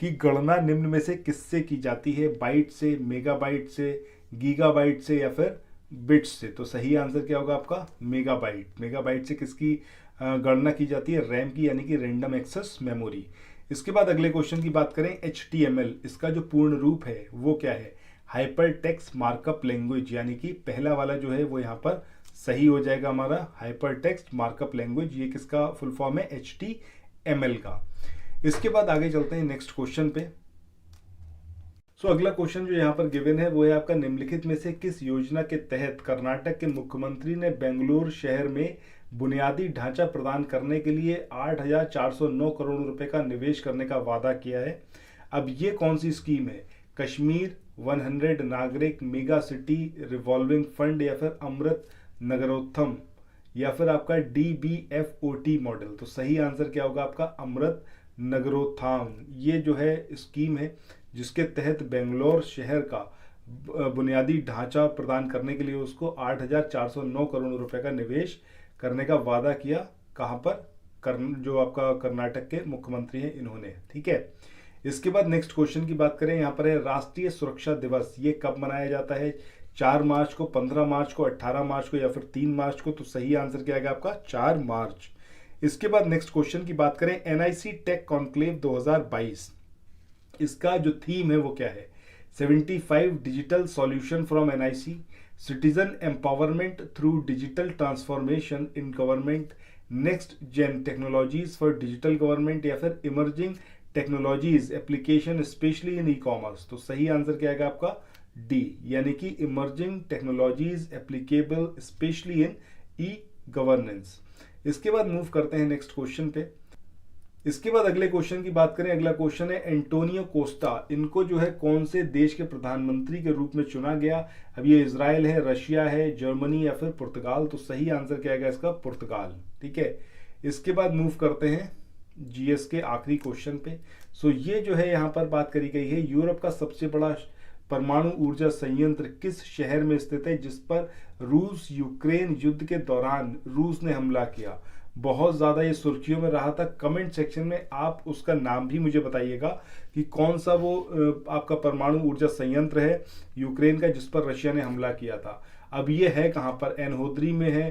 की गणना निम्न में से किससे की जाती है? बाइट से, मेगाबाइट से, गीगाबाइट से या फिर बिट्स से? तो सही आंसर क्या होगा आपका? मेगाबाइट। मेगाबाइट से किसकी गणना की जाती है? रैम की, यानी कि रैंडम एक्सेस मेमोरी। इसके बाद अगले क्वेश्चन की बात करें, HTML इसका जो पूर्ण रूप है वो क्या है? हाइपर टेक्स्ट मार्कअप लैंग्वेज, यानी कि पहला वाला जो है वो यहाँ पर सही हो जाएगा हमारा, हाइपर टेक्स्ट मार्कअप लैंग्वेज। ये किसका फुल फॉर्म है? HTML का। इसके बाद आगे चलते हैं नेक्स्ट क्वेश्चन पे। सो अगला क्वेश्चन जो यहाँ पर गिवन है वो है आपका, निम्नलिखित में से किस योजना के तहत कर्नाटक के मुख्यमंत्री ने बेंगलुरु शहर में बुनियादी ढांचा प्रदान करने के लिए 8,409 करोड़ रुपए का निवेश करने का वादा किया है? अब ये कौन सी स्कीम है? कश्मीर 100 नागरिक मेगा सिटी रिवॉल्विंग फंड या फिर अमृत नगरोत्थम या फिर आपका DBFOT मॉडल? तो सही आंसर क्या होगा आपका? अमृत नगरोत्थान। ये जो है स्कीम है जिसके तहत बेंगलोर शहर का बुनियादी ढांचा प्रदान करने के लिए उसको 8,409 करोड़ रुपए का निवेश करने का वादा किया। कहाँ पर? जो आपका कर्नाटक के मुख्यमंत्री हैं इन्होंने, ठीक है। इसके बाद नेक्स्ट क्वेश्चन की बात करें, यहाँ पर है राष्ट्रीय सुरक्षा दिवस, ये कब मनाया जाता है? 4 मार्च को, 15 मार्च को, 18 मार्च को या फिर 3 मार्च को? तो सही आंसर क्या आएगा आपका? 4 मार्च। इसके बाद नेक्स्ट क्वेश्चन की बात करें, NIC टेक कॉन्क्लेव 2022 इसका जो थीम है वो क्या है? 75 digital solution from NIC, citizen empowerment through digital transformation in government, next gen technologies for digital government या फिर emerging technologies application specially in e-commerce? तो सही आंसर क्या आएगा आपका? D, यानी कि emerging technologies applicable specially in e-governance. इसके बाद मूव करते हैं नेक्स्ट क्वेश्चन पे। इसके बाद अगले क्वेश्चन की बात करें। अगला क्वेश्चन है, एंटोनियो कोस्टा, इनको जो है कौन से देश के प्रधानमंत्री के रूप में चुना गया? अब ये इजराइल है, रशिया है, जर्मनी या फिर पुर्तगाल? तो सही आंसर क्या आएगा इसका? पुर्तगाल, ठीक है। इसके बाद मूव करते हैं GS के आखिरी क्वेश्चन पे। सो ये जो है यहाँ पर बात करी गई है, यूरोप का सबसे बड़ा परमाणु ऊर्जा संयंत्र किस शहर में स्थित है जिस पर रूस यूक्रेन युद्ध के दौरान रूस ने हमला किया? बहुत ज़्यादा ये सुर्खियों में रहा था। कमेंट सेक्शन में आप उसका नाम भी मुझे बताइएगा कि कौन सा वो आपका परमाणु ऊर्जा संयंत्र है यूक्रेन का जिस पर रशिया ने हमला किया था। अब ये है कहाँ पर? एनहोद्री में है,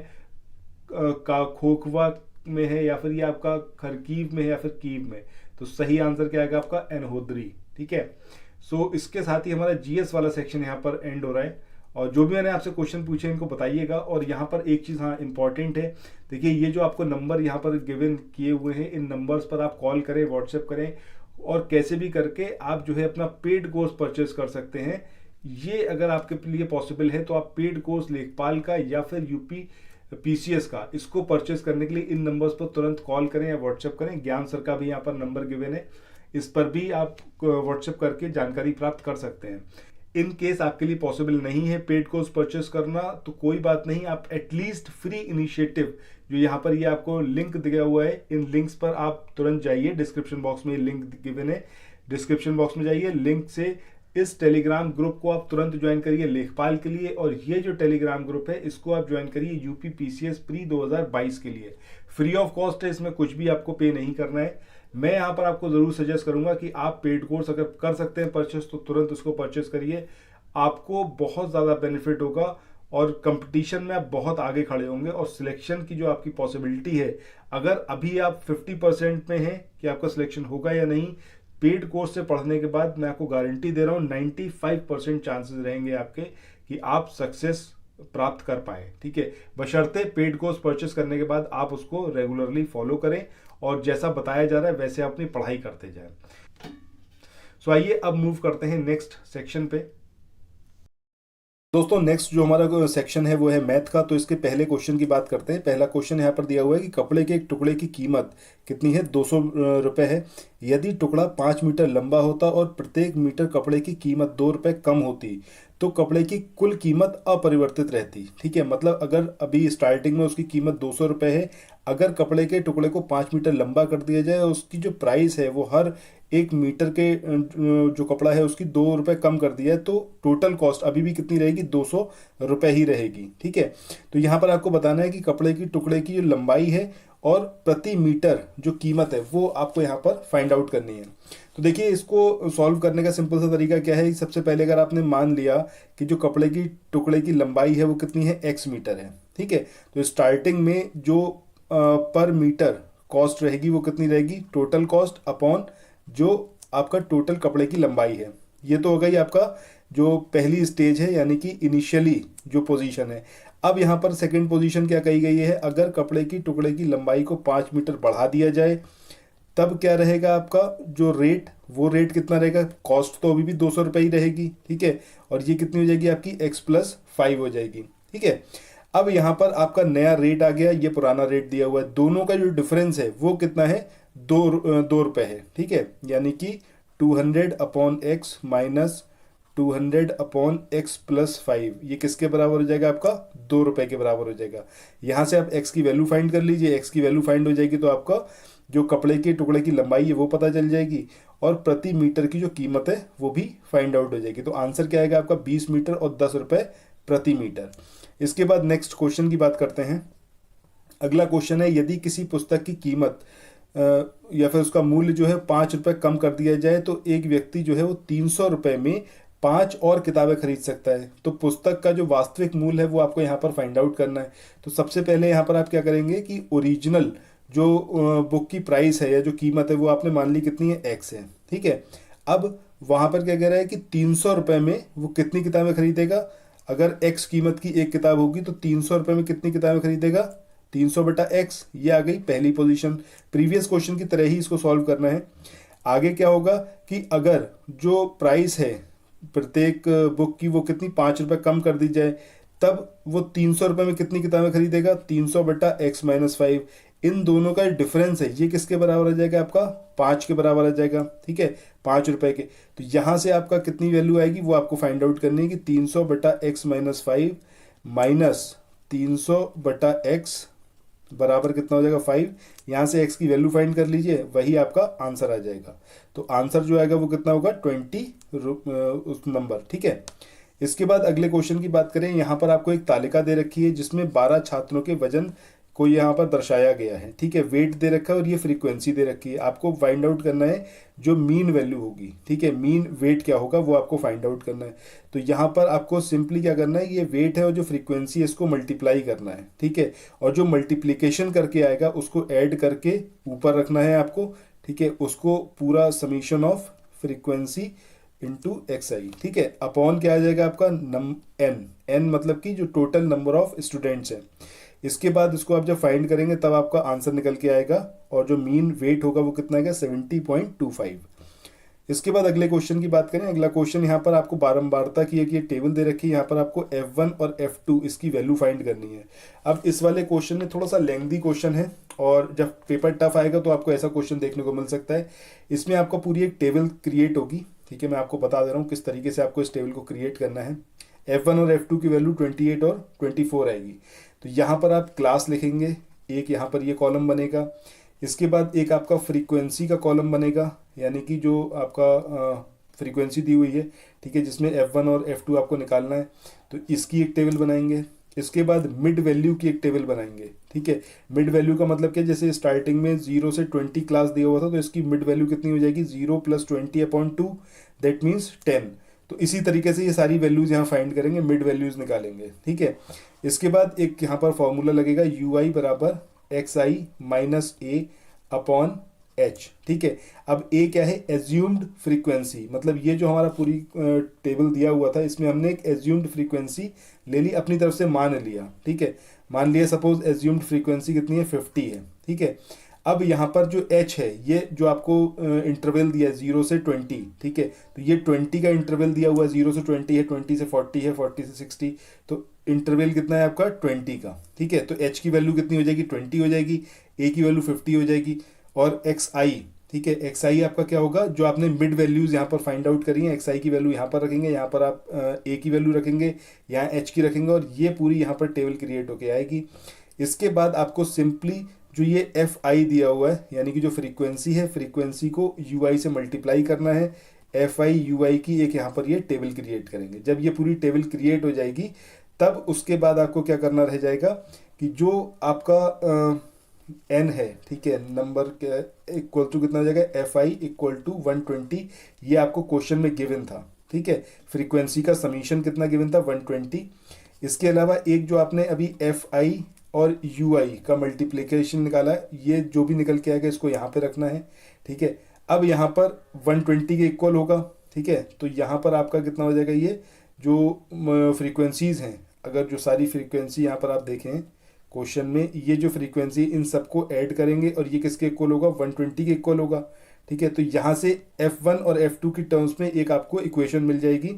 खोखवा में है या फिर ये आपका खरकीव में है या फिर कीव में, तो सही आंसर क्या आएगा आपका एनहोदरी। ठीक है, सो इसके साथ ही हमारा जीएस वाला सेक्शन यहाँ पर एंड हो रहा है। और जो भी मैंने आपसे क्वेश्चन पूछे इनको बताइएगा। और यहाँ पर एक चीज़ हाँ इंपॉर्टेंट है, देखिए ये जो आपको नंबर यहाँ पर गिवन किए हुए हैं, इन नंबर्स पर आप कॉल करें, व्हाट्सएप करें, और कैसे भी करके आप जो है अपना पेड कोर्स परचेज कर सकते हैं। ये अगर आपके लिए पॉसिबल है तो आप पेड कोर्स लेखपाल का या फिर यूपी पीसीएस का, इसको परचेज करने के लिए इन नंबर्स पर तुरंत कॉल करें या व्हाट्सएप करें। ज्ञान सर का भी यहाँ पर नंबर गिवन है, इस पर भी आप व्हाट्सएप करके जानकारी प्राप्त कर सकते हैं। इन केस आपके लिए पॉसिबल नहीं है पेड कोर्स परचेस करना तो कोई बात नहीं, आप एटलीस्ट फ्री इनिशिएटिव जो यहाँ पर ये आपको लिंक दिया हुआ है, इन लिंक्स पर आप तुरंत जाइए। डिस्क्रिप्शन बॉक्स में लिंक गिवन है, डिस्क्रिप्शन बॉक्स में जाइए, लिंक से इस टेलीग्राम ग्रुप को आप तुरंत ज्वाइन करिए लेखपाल के लिए। और ये जो टेलीग्राम ग्रुप है इसको आप ज्वाइन करिए यूपी पीसीएस प्री 2022 के लिए। फ्री ऑफ कॉस्ट है, इसमें कुछ भी आपको पे नहीं करना है। मैं यहाँ पर आपको जरूर सजेस्ट करूंगा कि आप पेड कोर्स अगर कर सकते हैं परचेस तो तुरंत उसको परचेस करिए, आपको बहुत ज़्यादा बेनिफिट होगा और कंपटीशन में आप बहुत आगे खड़े होंगे। और सिलेक्शन की जो आपकी पॉसिबिलिटी है, अगर अभी आप 50% में हैं कि आपका सिलेक्शन होगा या नहीं, पेड कोर्स से पढ़ने के बाद मैं आपको गारंटी दे रहा हूँ 95% चांसेस रहेंगे आपके कि आप सक्सेस प्राप्त कर पाए। ठीक है, बशर्ते पेड कोर्स परचेस करने के बाद आप उसको रेगुलरली फॉलो करें और जैसा बताया जा रहा है वैसे अपनी पढ़ाई करते जाएं। सो आइए अब मूव करते हैं नेक्स्ट सेक्शन पे। दोस्तों नेक्स्ट जो हमारा सेक्शन है वो है मैथ का। तो इसके पहले क्वेश्चन की बात करते हैं। पहला क्वेश्चन यहाँ पर दिया हुआ है कि कपड़े के एक टुकड़े की कीमत कितनी है, 200 रुपये है। यदि टुकड़ा 5 मीटर लंबा होता और प्रत्येक मीटर कपड़े की कीमत 2 रुपये कम होती तो कपड़े की कुल कीमत अपरिवर्तित रहती। ठीक है, मतलब अगर अभी स्टार्टिंग में उसकी कीमत 200 रुपये है, अगर कपड़े के टुकड़े को 5 मीटर लंबा कर दिया जाए, उसकी जो प्राइस है वो हर 1 मीटर के जो कपड़ा है उसकी 2 रुपये कम कर दिया है, तो टोटल कॉस्ट अभी भी कितनी रहेगी, 200 रुपये ही रहेगी। ठीक है, तो यहाँ पर आपको बताना है कि कपड़े की टुकड़े की जो लंबाई है और प्रति मीटर जो कीमत है वो आपको यहाँ पर फाइंड आउट करनी है। तो देखिए इसको सॉल्व करने का सिंपल सा तरीका क्या है, सबसे पहले अगर आपने मान लिया कि जो कपड़े की टुकड़े की लंबाई है वो कितनी है, x मीटर है। ठीक है, तो स्टार्टिंग में जो पर मीटर कॉस्ट रहेगी वो कितनी रहेगी, टोटल कॉस्ट अपॉन जो आपका टोटल कपड़े की लंबाई है। ये तो हो गई आपका जो पहली स्टेज है, यानी कि इनिशियली जो पोजीशन है। अब यहाँ पर सेकंड पोजीशन क्या कही गई है, अगर कपड़े की टुकड़े की लंबाई को 5 मीटर बढ़ा दिया जाए तब क्या रहेगा आपका जो रेट, वो रेट कितना रहेगा, कॉस्ट तो अभी भी 200 रुपये ही रहेगी। ठीक है, और ये कितनी हो जाएगी आपकी x+5 हो जाएगी। ठीक है, अब यहाँ पर आपका नया रेट आ गया, ये पुराना रेट दिया हुआ है, दोनों का जो डिफरेंस है वो कितना है, 2 रुपये है। ठीक है, यानी कि 200/x माइनस 200/x+5, ये किसके बराबर हो जाएगा आपका, 2 रुपये के बराबर हो जाएगा। यहाँ से आप x की वैल्यू फाइंड कर लीजिए, x की वैल्यू फाइंड हो जाएगी तो आपका जो कपड़े के टुकड़े की लंबाई है वो पता चल जाएगी और प्रति मीटर की जो कीमत है वो भी फाइंड आउट हो जाएगी। तो आंसर क्या आएगा आपका, 20 मीटर और 10 रुपये प्रति मीटर। इसके बाद नेक्स्ट क्वेश्चन की बात करते हैं। अगला क्वेश्चन है, यदि किसी पुस्तक की कीमत या फिर उसका मूल्य जो है 5 रुपये कम कर दिया जाए तो एक व्यक्ति जो है वो 300 रुपये में 5 और किताबें खरीद सकता है। तो पुस्तक का जो वास्तविक मूल्य है वो आपको यहाँ पर फाइंड आउट करना है। तो सबसे पहले यहाँ पर आप क्या करेंगे कि ओरिजिनल जो बुक की प्राइस है या जो कीमत है वो आपने मान ली कितनी है, x है। ठीक है, अब वहाँ पर क्या कह रहा है कि 300 रुपये में वो कितनी किताबें खरीदेगा, अगर x कीमत की एक किताब होगी तो 300 रुपये में कितनी किताबें खरीदेगा, 300/x। ये आ गई पहली पोजीशन। प्रीवियस क्वेश्चन की तरह ही इसको सॉल्व करना है। आगे क्या होगा कि अगर जो प्राइस है प्रत्येक बुक की वो कितनी, 5 रुपये कम कर दी जाए, तब वो 300 रुपये में कितनी किताबें खरीदेगा, 300/x-5। इन दोनों का डिफरेंस है, ये किसके बराबर आ जाएगा आपका, 5 के बराबर आ जाएगा। ठीक है, 5 रुपये के। तो यहाँ से आपका कितनी वैल्यू आएगी वो आपको फाइंड आउट करनी है कि 300/x-5 माइनस 300/x बराबर कितना हो जाएगा, 5। यहाँ से x की वैल्यू फाइंड कर लीजिए, वही आपका आंसर आ जाएगा। तो आंसर जो आएगा वो कितना होगा, 20 उस नंबर। ठीक है, इसके बाद अगले क्वेश्चन की बात करें। यहाँ पर आपको एक तालिका दे रखी है जिसमें 12 छात्रों के वजन को यहाँ पर दर्शाया गया है, ठीक है। वेट दे रखा है और ये फ्रीक्वेंसी दे रखी है। आपको फाइंड आउट करना है जो मीन वैल्यू होगी, ठीक है, मीन वेट क्या होगा वो आपको फाइंड आउट करना है। तो यहाँ पर आपको सिंपली क्या करना है, ये वेट है और जो फ्रीक्वेंसी है इसको मल्टीप्लाई करना है, ठीक है, और जो मल्टीप्लीकेशन करके आएगा उसको ऐड करके ऊपर रखना है आपको, ठीक है, उसको पूरा summation of frequency into X I, ठीक है, अपॉन क्या आ जाएगा आपका एन, एन मतलब कि जो टोटल नंबर ऑफ स्टूडेंट्स हैं। इसके बाद इसको आप जब फाइंड करेंगे तब आपका आंसर निकल के आएगा और जो मीन वेट होगा वो कितना आएगा 70.25। इसके बाद अगले क्वेश्चन की बात करें। अगला क्वेश्चन यहाँ पर आपको बारंबारता की एक ये टेबल दे रखी है, यहाँ पर आपको F1 और F2 इसकी वैल्यू फाइंड करनी है। अब इस वाले क्वेश्चन में थोड़ा सा लेंथी क्वेश्चन है और जब पेपर टफ आएगा तो आपको ऐसा क्वेश्चन देखने को मिल सकता है। इसमें आपको पूरी एक टेबल क्रिएट होगी, ठीक है, मैं आपको बता दे रहा हूँ किस तरीके से आपको इस टेबल को क्रिएट करना है। F1 और F2 की वैल्यू 28 और 24 आएगी। तो यहाँ पर आप क्लास लिखेंगे, एक यहाँ पर ये कॉलम बनेगा। इसके बाद एक आपका फ्रीक्वेंसी का कॉलम बनेगा, यानी कि जो आपका फ्रीक्वेंसी दी हुई है, ठीक है, जिसमें F1 और F2 आपको निकालना है, तो इसकी एक टेबल बनाएंगे। इसके बाद मिड वैल्यू की एक टेबल बनाएंगे, ठीक है। मिड वैल्यू का मतलब क्या, जैसे स्टार्टिंग में 0 से 20 क्लास दिया हुआ था तो इसकी मिड वैल्यू कितनी हो जाएगी 0 + 20/2, दैट मीन्स 10। तो इसी तरीके से ये सारी वैल्यूज यहाँ फाइंड करेंगे, मिड वैल्यूज निकालेंगे, ठीक है। इसके बाद एक यहाँ पर फॉर्मूला लगेगा UI बराबर XI minus A upon H, ठीक है। अब A क्या है, एज्यूम्ड फ्रीक्वेंसी, मतलब ये जो हमारा पूरी टेबल दिया हुआ था इसमें हमने एक एज्यूम्ड फ्रीक्वेंसी ले ली, अपनी तरफ से मान लिया, ठीक है। मान लिया सपोज एज्यूम्ड फ्रीक्वेंसी कितनी है 50 है, ठीक है। अब यहाँ पर जो H है, ये जो आपको इंटरवल दिया है 0 से 20, ठीक है, तो ये 20 का इंटरवल दिया हुआ है, 0 से 20 है, 20 से 40 है, 40 से 60, तो इंटरवल कितना है आपका 20 का, ठीक है। तो H की वैल्यू कितनी हो जाएगी 20 हो जाएगी, A की वैल्यू 50 हो जाएगी, और XI, ठीक है, XI आपका क्या होगा, जो आपने मिड वैल्यूज यहाँ पर फाइंड आउट करी है, XI की वैल्यू यहाँ पर रखेंगे, यहाँ पर आप A की वैल्यू रखेंगे, यहाँ H की रखेंगे, और ये पूरी यहाँ पर टेबल क्रिएट होके आएगी। इसके बाद आपको सिंपली जो ये Fi दिया हुआ है, यानी कि जो फ्रीक्वेंसी है, फ्रीक्वेंसी को UI से मल्टीप्लाई करना है, Fi UI की एक यहाँ पर ये टेबल क्रिएट करेंगे। जब ये पूरी टेबल क्रिएट हो जाएगी तब उसके बाद आपको क्या करना रह जाएगा कि जो आपका n है, ठीक है, नंबर के इक्वल टू कितना हो जाएगा Fi इक्वल टू 120, ये आपको क्वेश्चन में गिवन था, ठीक है। फ्रीक्वेंसी का समीशन कितना गिवन था 120। इसके अलावा एक जो आपने अभी Fi और UI का मल्टीप्लिकेशन निकाला है, ये जो भी निकल के आएगा इसको यहाँ पे रखना है, ठीक है। अब यहाँ पर 120 के इक्वल होगा, ठीक है, तो यहाँ पर आपका कितना हो जाएगा, ये जो फ्रीक्वेंसीज हैं, अगर जो सारी फ्रीक्वेंसी यहाँ पर आप देखें क्वेश्चन में, ये जो फ्रीक्वेंसी इन सबको ऐड करेंगे और ये किसके इक्वल होगा 120 के इक्वल होगा, ठीक है। तो यहाँ से F1 और F2 की टर्म्स में एक आपको इक्वेशन मिल जाएगी,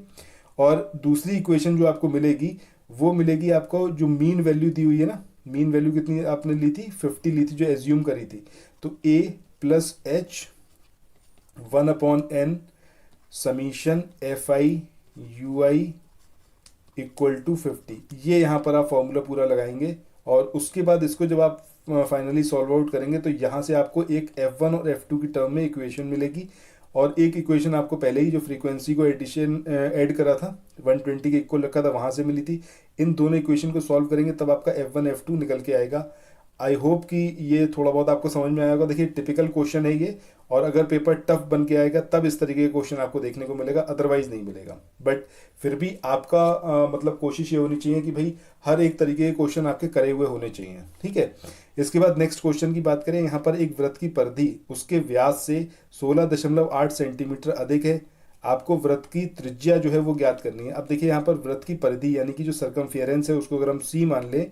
और दूसरी इक्वेशन जो आपको मिलेगी वो मिलेगी आपको जो मीन वैल्यू दी हुई है ना, मीन वैल्यू कितनी आपने ली थी 50 ली थी जो एज्यूम करी थी, तो A + H 1/n summation Fi UI equal to 50, ये यहाँ पर आप फॉर्मूला पूरा लगाएंगे। और उसके बाद इसको जब आप फाइनली सॉल्व आउट करेंगे तो यहाँ से आपको एक F1 और F2 की टर्म में इक्वेशन मिलेगी, और एक इक्वेशन आपको पहले ही जो फ्रीक्वेंसी को एडिशन ऐड करा था 120 के इक्वल रखा था वहाँ से मिली थी। इन दोनों इक्वेशन को सॉल्व करेंगे तब आपका F1 F2 निकल के आएगा। आई होप कि ये थोड़ा बहुत आपको समझ में आया होगा। देखिए टिपिकल क्वेश्चन है ये, और अगर पेपर टफ बन के आएगा तब इस तरीके के क्वेश्चन आपको देखने को मिलेगा, अदरवाइज नहीं मिलेगा। बट फिर भी आपका मतलब कोशिश ये होनी चाहिए कि भाई हर एक तरीके के क्वेश्चन आपके करे हुए होने चाहिए, ठीक है। इसके बाद नेक्स्ट क्वेश्चन की बात करें, यहाँ पर एक वृत्त की परिधि उसके व्यास से 16.8 सेंटीमीटर अधिक है। आपको वृत्त की त्रिज्या जो है वो ज्ञात करनी है। अब देखिए यहाँ पर वृत्त की परिधि यानी कि जो सर्कमफेरेंस है उसको अगर हम C मान लें,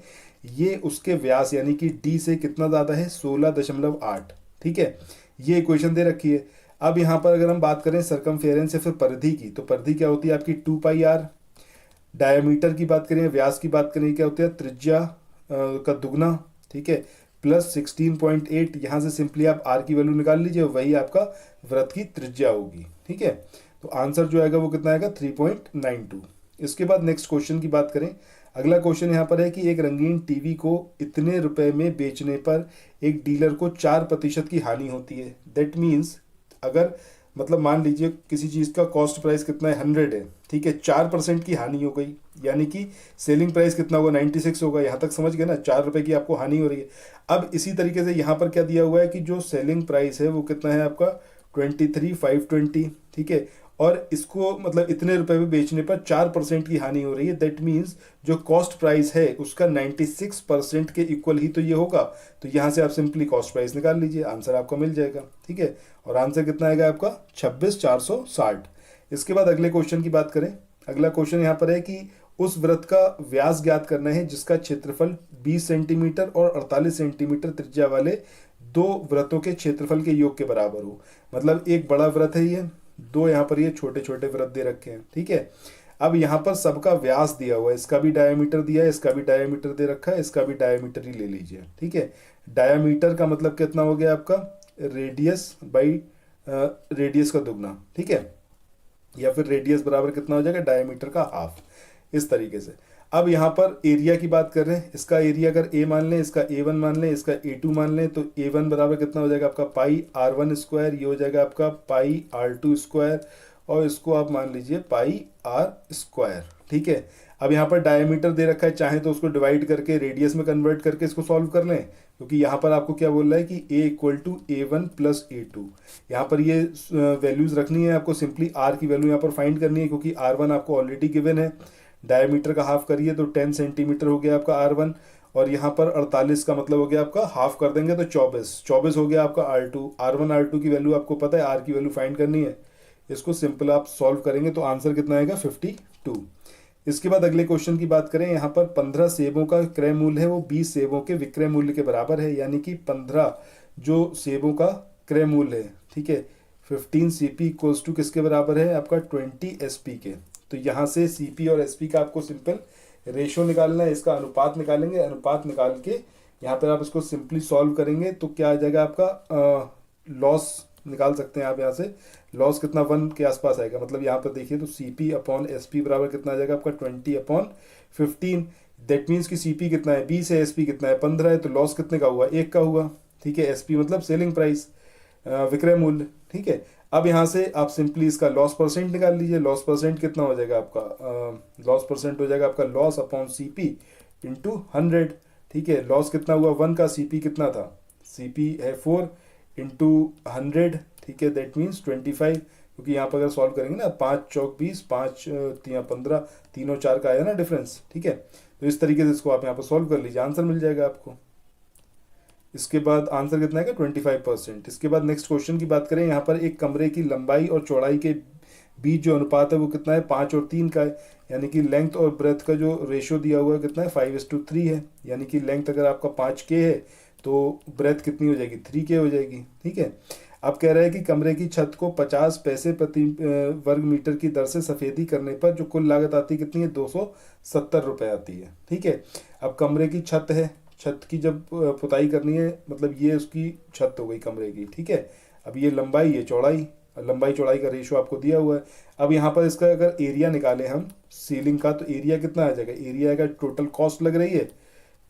ये उसके व्यास यानी कि D से कितना ज़्यादा है 16.8, ठीक है। ये इक्वेशन दे रखी है। अब यहाँ पर अगर हम बात करें सर्कमफेरेंस या फिर परिधि की, तो परिधि क्या होती है आपकी 2πr। डायमीटर की बात करें, व्यास की बात करें, क्या होता है त्रिज्या का दुगना, ठीक है, प्लस 16.8। यहाँ से सिंपली आप r की वैल्यू निकाल लीजिए, वही आपका वृत्त की त्रिज्या होगी, ठीक है। तो आंसर जो आएगा वो कितना आएगा 3.92। इसके बाद नेक्स्ट क्वेश्चन की बात करें। अगला क्वेश्चन यहाँ पर है कि एक रंगीन टीवी को इतने रुपए में बेचने पर एक डीलर को 4% की हानि होती है। दैट मीन्स अगर मतलब मान लीजिए किसी चीज़ का कॉस्ट प्राइस कितना है 100 है, ठीक है, 4% की हानि हो गई, यानी कि सेलिंग प्राइस कितना होगा 96 होगा। यहाँ तक समझ गए ना, 4 रुपये की आपको हानि हो रही है। अब इसी तरीके से यहाँ पर क्या दिया हुआ है कि जो सेलिंग प्राइस है वो कितना है आपका 23,520, ठीक है, और इसको मतलब इतने रुपए में बेचने पर 4% की हानि हो रही है। दैट मीन्स जो कॉस्ट प्राइस है उसका 96% के इक्वल ही तो ये होगा। तो यहाँ से आप सिंपली कॉस्ट प्राइस निकाल लीजिए, आंसर आपका मिल जाएगा, ठीक है। और आंसर कितना आएगा आपका 26,460। इसके बाद अगले क्वेश्चन की बात करें। अगला क्वेश्चन यहाँ पर है कि उस वृत्त का व्यास ज्ञात करना है जिसका क्षेत्रफल 20 सेंटीमीटर और 48 सेंटीमीटर त्रिज्या वाले दो वृत्तों के क्षेत्रफल के योग के बराबर हो। मतलब एक बड़ा वृत्त है ये, दो यहाँ पर ये छोटे छोटे वृत्त दे रखे हैं, ठीक है। अब यहाँ पर सबका व्यास दिया हुआ है, इसका भी डायमीटर दिया है, इसका भी डायमीटर दे रखा है, इसका भी डायमीटर ही ले लीजिए, ठीक है। डायमीटर का मतलब कितना हो गया आपका रेडियस बाई रेडियस का दुगना, ठीक है, या फिर रेडियस बराबर कितना हो जाएगा डायमीटर का हाफ, इस तरीके से। अब यहाँ पर एरिया की बात कर रहे हैं, इसका एरिया अगर ए मान लें, इसका A1 मान लें, इसका A2 मान लें, तो A1 बराबर कितना हो जाएगा आपका पाई R1 स्क्वायर, ये हो जाएगा आपका पाई R2 स्क्वायर, और इसको आप मान लीजिए पाई R स्क्वायर, ठीक है। अब यहाँ पर डायमीटर दे रखा है, चाहे तो उसको डिवाइड करके रेडियस में कन्वर्ट करके इसको सॉल्व कर लें, क्योंकि यहाँ पर आपको क्या बोल रहा है कि A equal to A1 plus A2। यहाँ पर ये वैल्यूज रखनी है आपको, सिंपली R की वैल्यू यहाँ पर फाइंड करनी है, क्योंकि R1 आपको ऑलरेडी गिवन है। डायमीटर का हाफ करिए तो 10 सेंटीमीटर हो गया आपका R1, और यहाँ पर 48 का मतलब हो गया आपका हाफ कर देंगे तो 24 हो गया आपका R2। R1 R2 की वैल्यू आपको पता है, R की वैल्यू फाइंड करनी है। इसको सिंपल आप सॉल्व करेंगे तो आंसर कितना आएगा 52। इसके बाद अगले क्वेश्चन की बात करें, यहाँ पर 15 सेबों का क्रय मूल्य है वो 20 सेबों के विक्रय मूल्य के बराबर है, यानी कि 15 जो सेबों का क्रय मूल्य है, ठीक है, 15 CP इक्वल्स टू किसके बराबर है आपका 20 SP के। तो यहाँ से CP और SP का आपको सिंपल रेशो निकालना है, इसका अनुपात निकालेंगे, अनुपात निकाल के यहाँ पर आप इसको सिंपली सॉल्व करेंगे तो क्या आ जाएगा आपका लॉस निकाल सकते हैं आप। यहाँ से लॉस कितना 1 के आसपास आएगा, मतलब यहाँ पर देखिए तो CP अपॉन SP बराबर कितना आ जाएगा आपका 20/15। दैट मीन्स कि CP कितना है 20 है, SP कितना है 15 है, तो लॉस कितने का हुआ 1 का हुआ, ठीक है। SP मतलब सेलिंग प्राइस, विक्रय मूल्य, ठीक है। अब यहाँ से आप सिंपली इसका लॉस परसेंट निकाल लीजिए। लॉस परसेंट कितना हो जाएगा आपका, लॉस परसेंट हो जाएगा आपका लॉस अपॉन CP इंटू 100, ठीक है। लॉस कितना हुआ 1 का, CP कितना था, CP है 4 इंटू 100, ठीक है, दैट मीन्स 25, क्योंकि यहाँ पर अगर सॉल्व करेंगे ना 5 चौक 20, 5 3 15, तीनों 4 का आया ना डिफरेंस, ठीक है। तो इस तरीके से इसको आप यहाँ पर सॉल्व कर लीजिए, आंसर मिल जाएगा आपको। इसके बाद आंसर कितना है 25%। इसके बाद नेक्स्ट क्वेश्चन की बात करें, यहाँ पर एक कमरे की लंबाई और चौड़ाई के बीच जो अनुपात है वो कितना है 5 और 3 का है, यानी कि लेंथ और ब्रेथ का जो रेशियो दिया हुआ है कितना है 5:3 है, यानी कि लेंथ अगर आपका 5K है तो ब्रेथ कितनी हो जाएगी 3K हो जाएगी, ठीक है। अब कह रहा है कि कमरे की छत को 50 पैसे प्रति वर्ग मीटर की दर से सफेदी करने पर जो कुल लागत आती है कितनी है 270 रुपये आती है, ठीक है। अब कमरे की छत है, छत की जब पुताई करनी है, मतलब ये उसकी छत हो गई कमरे की, ठीक है। अब ये लंबाई है चौड़ाई, लंबाई चौड़ाई का रेशियो आपको दिया हुआ है। अब यहाँ पर इसका अगर एरिया निकालें हम सीलिंग का, तो एरिया कितना आ जाएगा, एरिया आएगा टोटल कॉस्ट लग रही है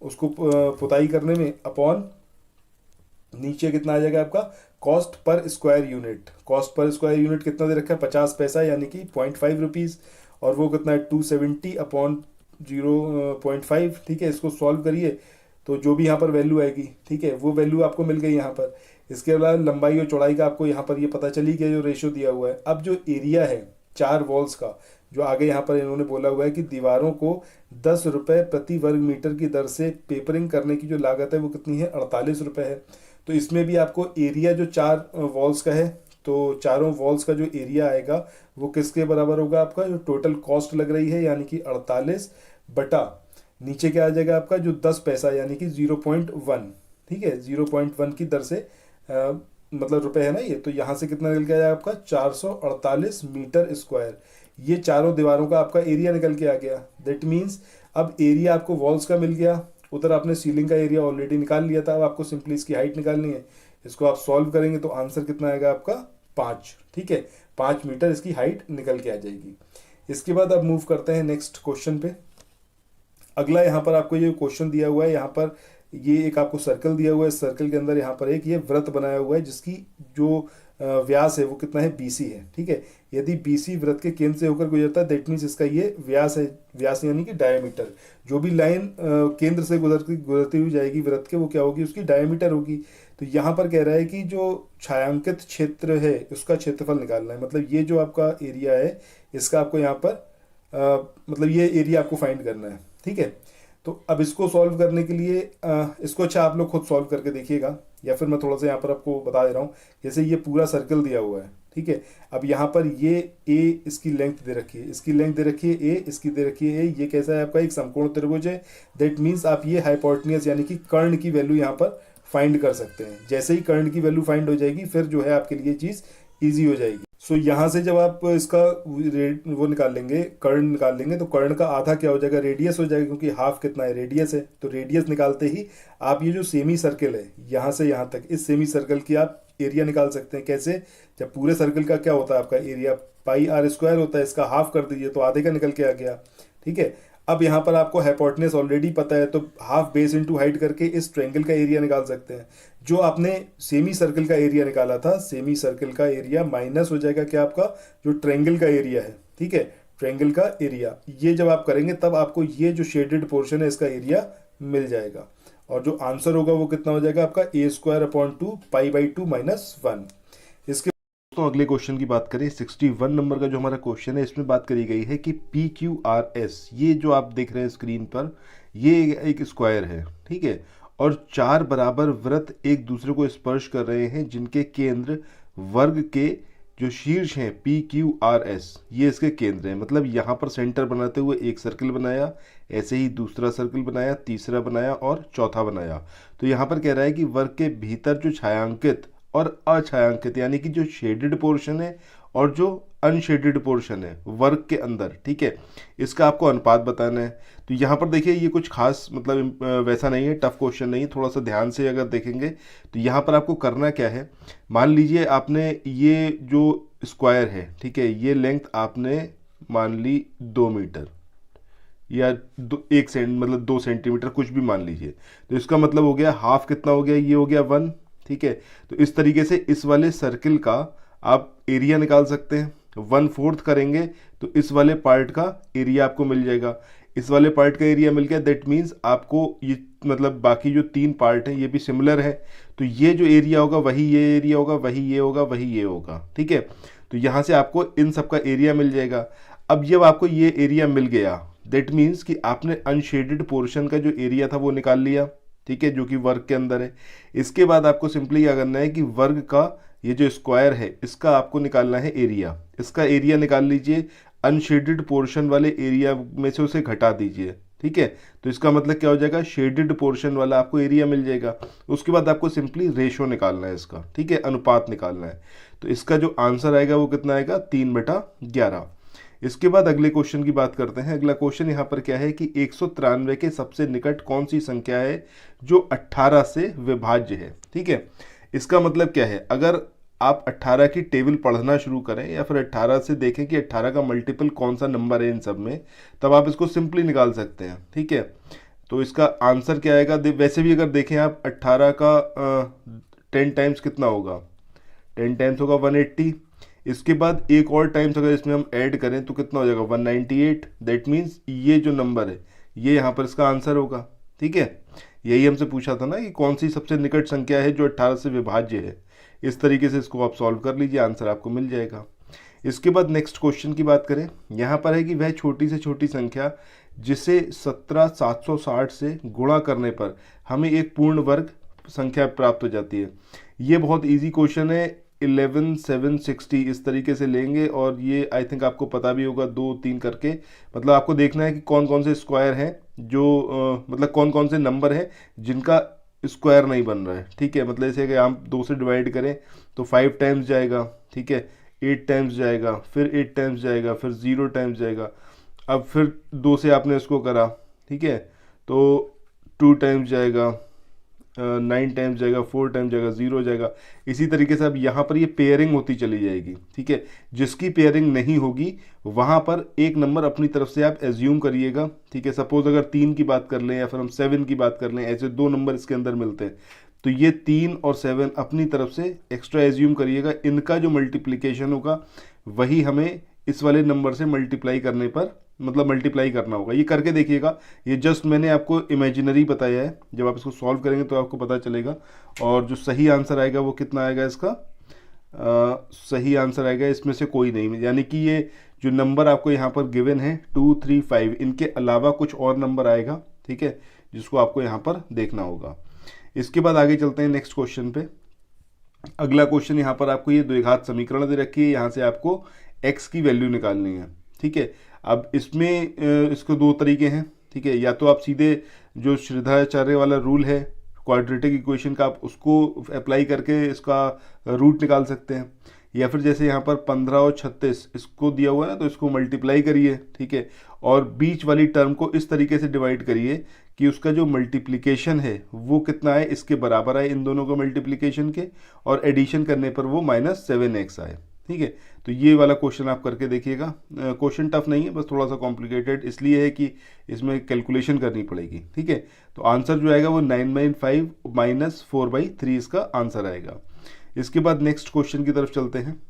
उसको पुताई करने में, अपॉन नीचे कितना आ जाएगा आपका cost per square unit. Cost per square unit कितना दे रखा है 50 पैसा, यानी कि 0.5 रुपीज़, और वो कितना है 270 अपॉन 0.5, ठीक है। इसको सॉल्व करिए तो जो भी यहाँ पर वैल्यू आएगी, ठीक है, वो वैल्यू आपको मिल गई यहाँ पर। इसके अलावा लंबाई और चौड़ाई का आपको यहाँ पर ये पता चली गया जो रेशियो दिया हुआ है। अब जो एरिया है 4 वॉल्स का, जो आगे यहाँ पर इन्होंने बोला हुआ है कि दीवारों को 10 रुपये प्रति वर्ग मीटर की दर से पेपरिंग करने की जो लागत है वो कितनी है 48 रुपये है। तो इसमें भी आपको एरिया जो 4 वॉल्स का है, तो चारों वॉल्स का जो एरिया आएगा वो किसके बराबर होगा आपका जो टोटल कॉस्ट लग रही है, यानी कि 48 बटा नीचे क्या आ जाएगा आपका जो 10 पैसा, यानी कि 0.1, ठीक है, 0.1 की दर से मतलब रुपए है ना ये, तो यहाँ से कितना निकल के आया आपका 448 मीटर स्क्वायर। ये चारों दीवारों का आपका एरिया निकल के आ गया। दैट मीन्स अब एरिया आपको वॉल्स का मिल गया, उधर आपने सीलिंग का एरिया ऑलरेडी निकाल लिया था, अब आपको सिंपली इसकी हाइट निकालनी है। इसको आप सॉल्व करेंगे तो आंसर कितना आएगा आपका 5, ठीक है, 5 मीटर इसकी हाइट निकल के आ जाएगी। इसके बाद अब मूव करते हैं नेक्स्ट क्वेश्चन पे। अगला यहाँ पर आपको ये क्वेश्चन दिया हुआ है, यहाँ पर ये एक आपको सर्कल दिया हुआ है, सर्कल के अंदर यहाँ पर एक ये वृत्त बनाया हुआ है जिसकी जो व्यास है वो कितना है, BC है। ठीक है, यदि BC वृत्त के केंद्र से होकर गुजरता है दैट मीन्स इसका ये व्यास है। व्यास यानी कि डायमीटर। जो भी लाइन केंद्र से गुजरती हुई जाएगी वृत्त के, वो क्या होगी, उसकी डायमीटर होगी। तो यहाँ पर कह रहा है कि जो छायांकित क्षेत्र है उसका क्षेत्रफल निकालना है। मतलब ये जो आपका एरिया है इसका आपको यहाँ पर मतलब ये एरिया आपको फाइंड करना है। ठीक है, तो अब इसको सॉल्व करने के लिए इसको अच्छा आप लोग खुद सॉल्व करके देखिएगा, या फिर मैं थोड़ा सा यहाँ पर आपको बता दे रहा हूँ। जैसे ये पूरा सर्कल दिया हुआ है, ठीक है, अब यहाँ पर ये ए इसकी लेंथ दे रखी है, इसकी लेंथ दे रखी है ए, इसकी दे रखी है ए। ये कैसा है आपका, एक समकोण त्रिभुज है। दैट मीन्स आप ये हाइपोटेन्यूज यानी कि कर्ण की वैल्यू यहाँ पर फाइंड कर सकते हैं। जैसे ही कर्ण की वैल्यू फाइंड हो जाएगी फिर जो है आपके लिए चीज़ ईजी हो जाएगी। सो यहाँ से जब आप इसका वो निकाल लेंगे, कर्ण निकाल लेंगे, तो कर्ण का आधा क्या हो जाएगा, रेडियस हो जाएगा, क्योंकि हाफ कितना है, रेडियस है। तो रेडियस निकालते ही आप ये जो सेमी सर्कल है यहाँ से यहाँ तक, इस सेमी सर्कल की आप एरिया निकाल सकते हैं। कैसे, जब पूरे सर्कल का क्या होता है आपका एरिया πr² होता है, इसका हाफ कर दीजिए तो आधे का निकल के आ गया। ठीक है, अब यहाँ पर आपको हाइपोटेन्यूज ऑलरेडी पता है, तो हाफ बेस इनटू हाइट करके इस ट्रायंगल का एरिया निकाल सकते हैं। जो आपने सेमी सर्कल का एरिया निकाला था, सेमी सर्कल का एरिया माइनस हो जाएगा क्या आपका जो ट्रायंगल का एरिया है। ठीक है, ट्रायंगल का एरिया, ये जब आप करेंगे तब आपको ये जो शेडेड पोर्शन है इसका एरिया मिल जाएगा। और जो आंसर होगा वो कितना हो जाएगा आपका a²/2 π/2 - 1। इसके तो अगले क्वेश्चन की बात करें, 61 नंबर का जो हमारा क्वेश्चन है इसमें बात करी गई है कि PQRS, ये जो आप देख रहे हैं स्क्रीन पर, ये एक स्क्वायर है। ठीक है, और 4 बराबर वृत्त एक दूसरे को स्पर्श कर रहे हैं जिनके केंद्र वर्ग के जो शीर्ष हैं PQRS, ये इसके केंद्र हैं। मतलब यहाँ पर सेंटर बनाते हुए एक सर्कल बनाया, ऐसे ही दूसरा सर्कल बनाया, तीसरा बनाया और चौथा बनाया। तो यहाँ पर कह रहा है कि वर्ग के भीतर जो छायांकित और अछायांकित यानी कि जो शेडेड पोर्शन है और जो अनशेडेड पोर्शन है वर्ग के अंदर, ठीक है, इसका आपको अनुपात बताना है। तो यहाँ पर देखिए ये कुछ खास मतलब वैसा नहीं है, टफ क्वेश्चन नहीं है। थोड़ा सा ध्यान से अगर देखेंगे तो यहाँ पर आपको करना क्या है, मान लीजिए आपने ये जो स्क्वायर है, ठीक है, ये लेंथ आपने मान ली 2 मीटर या 2 सेंटीमीटर कुछ भी मान लीजिए। तो इसका मतलब हो गया हाफ कितना हो गया, ये हो गया 1। ठीक है, तो इस तरीके से इस वाले सर्कल का आप एरिया निकाल सकते हैं। 1/4 करेंगे तो इस वाले पार्ट का एरिया आपको मिल जाएगा। इस वाले पार्ट का एरिया मिल गया, दैट मीन्स आपको ये मतलब बाकी जो 3 पार्ट हैं ये भी सिमिलर है। तो ये जो एरिया होगा वही ये एरिया होगा, वही ये होगा, वही ये होगा। ठीक है, तो यहाँ से आपको इन सब का एरिया मिल जाएगा। अब जब आपको ये एरिया मिल गया दैट मीन्स कि आपने अनशेडेड पोर्शन का जो एरिया था वो निकाल लिया। ठीक है, जो कि वर्ग के अंदर है। इसके बाद आपको सिंपली क्या करना है कि वर्ग का ये जो स्क्वायर है इसका आपको निकालना है एरिया। इसका एरिया निकाल लीजिए, अनशेडेड पोर्शन वाले एरिया में से उसे घटा दीजिए। ठीक है, तो इसका मतलब क्या हो जाएगा, शेडेड पोर्शन वाला आपको एरिया मिल जाएगा। उसके बाद आपको सिंपली रेशो निकालना है इसका, ठीक है, अनुपात निकालना है। तो इसका जो आंसर आएगा वो कितना आएगा, 3/11। इसके बाद अगले क्वेश्चन की बात करते हैं। अगला क्वेश्चन यहाँ पर क्या है कि 193 के सबसे निकट कौन सी संख्या है जो 18 से विभाज्य है। ठीक है, इसका मतलब क्या है, अगर आप 18 की टेबल पढ़ना शुरू करें या फिर 18 से देखें कि 18 का मल्टीपल कौन सा नंबर है इन सब में, तब आप इसको सिंपली निकाल सकते हैं। ठीक है, तो इसका आंसर क्या आएगा, वैसे भी अगर देखें आप 18 का 10 टाइम्स कितना होगा, 10 टाइम्स होगा 180। इसके बाद एक और टाइम्स अगर इसमें हम ऐड करें तो कितना हो जाएगा, 198। दैट मीन्स ये जो नंबर है ये यहाँ पर इसका आंसर होगा। ठीक है, यही हमसे पूछा था ना कि कौन सी सबसे निकट संख्या है जो 18 से विभाज्य है। इस तरीके से इसको आप सॉल्व कर लीजिए, आंसर आपको मिल जाएगा। इसके बाद नेक्स्ट क्वेश्चन की बात करें, यहाँ पर है कि वह छोटी से छोटी संख्या जिसे 17,760 से गुणा करने पर हमें एक पूर्ण वर्ग संख्या प्राप्त हो जाती है। ये बहुत ईजी क्वेश्चन है, 11,760 इस तरीके से लेंगे और ये आई थिंक आपको पता भी होगा 2 3 करके। मतलब आपको देखना है कि कौन कौन से स्क्वायर हैं जो मतलब कौन कौन से नंबर हैं जिनका स्क्वायर नहीं बन रहा है। ठीक है, मतलब जैसे कि हम 2 से डिवाइड करें तो 5 टाइम्स जाएगा, ठीक है, 8 टाइम्स जाएगा, फिर 8 टाइम्स जाएगा, फिर 0 टाइम्स जाएगा। अब फिर 2 से आपने इसको करा, ठीक है, तो 2 टाइम्स जाएगा, 9 टाइम्स जाएगा, 4 टाइम्स जाएगा, 0 जाएगा। इसी तरीके से अब यहाँ पर ये पेयरिंग होती चली जाएगी। ठीक है, जिसकी पेयरिंग नहीं होगी वहाँ पर एक नंबर अपनी तरफ से आप एज्यूम करिएगा। ठीक है, सपोज अगर 3 की बात कर लें या फिर हम 7 की बात कर लें, ऐसे 2 नंबर इसके अंदर मिलते हैं, तो ये 3 और 7 अपनी तरफ से एक्स्ट्रा एज्यूम करिएगा, इनका जो मल्टीप्लिकेशन होगा वही हमें इस वाले नंबर से मल्टीप्लाई करने पर मतलब मल्टीप्लाई करना होगा। ये करके देखिएगा, ये जस्ट मैंने आपको इमेजिनरी बताया है, जब आप इसको सॉल्व करेंगे तो आपको पता चलेगा। और जो सही आंसर आएगा वो कितना आएगा इसका, सही आंसर आएगा इसमें से कोई नहीं, यानी कि ये जो नंबर आपको यहाँ पर गिवन है 2, 3, 5, इनके अलावा कुछ और नंबर आएगा, ठीक है, जिसको आपको यहाँ पर देखना होगा। इसके बाद आगे चलते हैं नेक्स्ट क्वेश्चन पे। अगला क्वेश्चन यहाँ पर आपको ये द्विघात समीकरण दे रखी है, यहाँ से आपको x की वैल्यू निकालनी है, ठीक है। अब इसमें इसको दो तरीके हैं, ठीक है, या तो आप सीधे जो श्रीधराचार्य वाला रूल है क्वाड्रेटिक इक्वेशन का, आप उसको अप्लाई करके इसका रूट निकाल सकते हैं, या फिर जैसे यहाँ पर 15 और 36 इसको दिया हुआ है ना, तो इसको मल्टीप्लाई करिए, ठीक है, और बीच वाली टर्म को इस तरीके से डिवाइड करिए कि उसका जो मल्टीप्लिकेशन है वो कितना है, इसके बराबर आए इन दोनों को मल्टीप्लिकेशन के, और एडिशन करने पर वो -7x आए, ठीक है। तो ये वाला क्वेश्चन आप करके देखिएगा। क्वेश्चन टफ नहीं है, बस थोड़ा सा कॉम्प्लिकेटेड इसलिए है कि इसमें कैलकुलेशन करनी पड़ेगी, ठीक है। तो आंसर जो आएगा वो 9/5 - 4/3 इसका आंसर आएगा। इसके बाद नेक्स्ट क्वेश्चन की तरफ चलते हैं।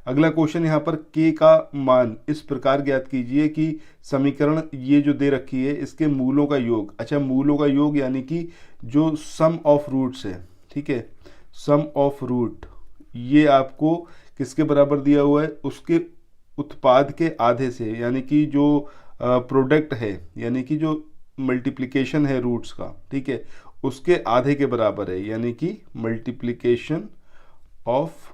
अगला क्वेश्चन यहाँ पर k का मान इस प्रकार ज्ञात कीजिए कि समीकरण ये जो दे रखी है इसके मूलों का योग, अच्छा मूलों का योग यानी कि जो सम ऑफ रूट्स है, ठीक है, सम ऑफ रूट ये आपको किसके बराबर दिया हुआ है, उसके उत्पाद के आधे से, यानी कि जो प्रोडक्ट है यानी कि जो मल्टीप्लिकेशन है रूट्स का, ठीक है, उसके आधे के बराबर है, यानी कि मल्टीप्लिकेशन ऑफ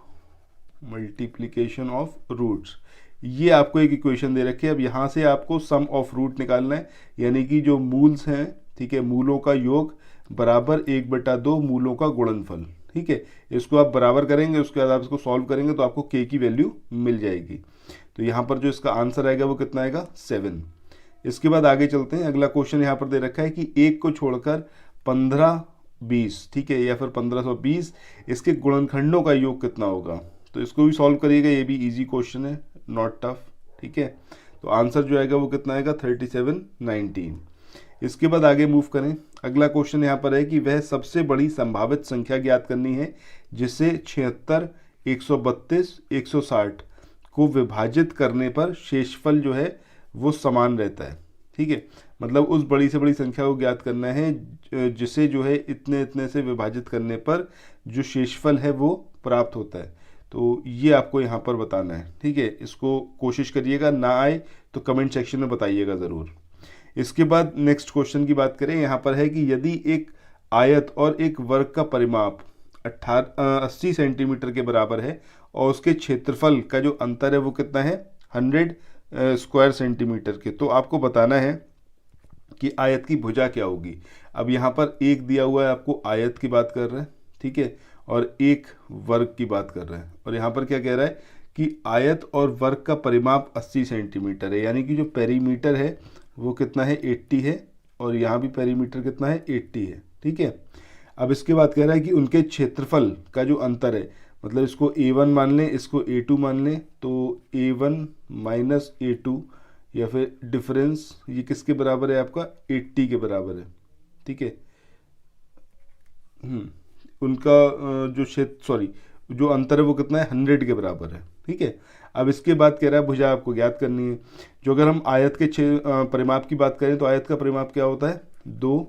रूट्स। ये आपको एक इक्वेशन दे रखी है। अब यहाँ से आपको सम ऑफ रूट निकालना है, यानी कि जो मूल्स हैं, ठीक है, मूलों का योग बराबर 1/2 मूलों का गुणनफल, ठीक है। इसको आप बराबर करेंगे, उसके बाद आप इसको सॉल्व करेंगे तो आपको k की वैल्यू मिल जाएगी। तो यहाँ पर जो इसका आंसर आएगा वो कितना आएगा, 7। इसके बाद आगे चलते हैं। अगला क्वेश्चन यहाँ पर दे रखा है कि 1 को छोड़कर 1520, ठीक है, या फिर 1520 इसके गुणनखंडों का योग कितना होगा। तो इसको भी सॉल्व करिएगा, ये भी इजी क्वेश्चन है, नॉट टफ, ठीक है। तो आंसर जो आएगा वो कितना आएगा, 3719। इसके बाद आगे मूव करें। अगला क्वेश्चन यहाँ पर है कि वह सबसे बड़ी संभावित संख्या ज्ञात करनी है जिससे 76, 132, 160 को विभाजित करने पर शेषफल जो है वो समान रहता है, ठीक है। मतलब उस बड़ी से बड़ी संख्या को ज्ञात करना है जिसे जो है इतने इतने से विभाजित करने पर जो शेषफल है वो प्राप्त होता है। तो ये आपको यहाँ पर बताना है, ठीक है। इसको कोशिश करिएगा, ना आए तो कमेंट सेक्शन में बताइएगा ज़रूर। इसके बाद नेक्स्ट क्वेश्चन की बात करें। यहाँ पर है कि यदि एक आयत और एक वर्ग का परिमाप 80 सेंटीमीटर के बराबर है और उसके क्षेत्रफल का जो अंतर है वो कितना है, 100 स्क्वायर सेंटीमीटर के, तो आपको बताना है कि आयत की भुजा क्या होगी। अब यहाँ पर एक दिया हुआ है, आपको आयत की बात कर रहे हैं, ठीक है, और एक वर्ग की बात कर रहे हैं, और यहाँ पर क्या कह रहा है कि आयत और वर्ग का परिमाप 80 सेंटीमीटर है, यानी कि जो पेरीमीटर है वो कितना है, 80 है, और यहाँ भी पेरीमीटर कितना है, 80 है, ठीक है। अब इसके बाद कह रहा है कि उनके क्षेत्रफल का जो अंतर है, मतलब इसको A1 मान लें, इसको A2 मान लें, तो A1 माइनस A2 या फिर डिफरेंस ये किसके बराबर है, आपका 80 के बराबर है, ठीक है। उनका जो अंतर है वो कितना है, 100 के बराबर है, ठीक है। अब इसके बाद कह रहा है भुजा आपको ज्ञात करनी है। जो अगर हम आयत के परिमाप की बात करें तो आयत का परिमाप क्या होता है, 2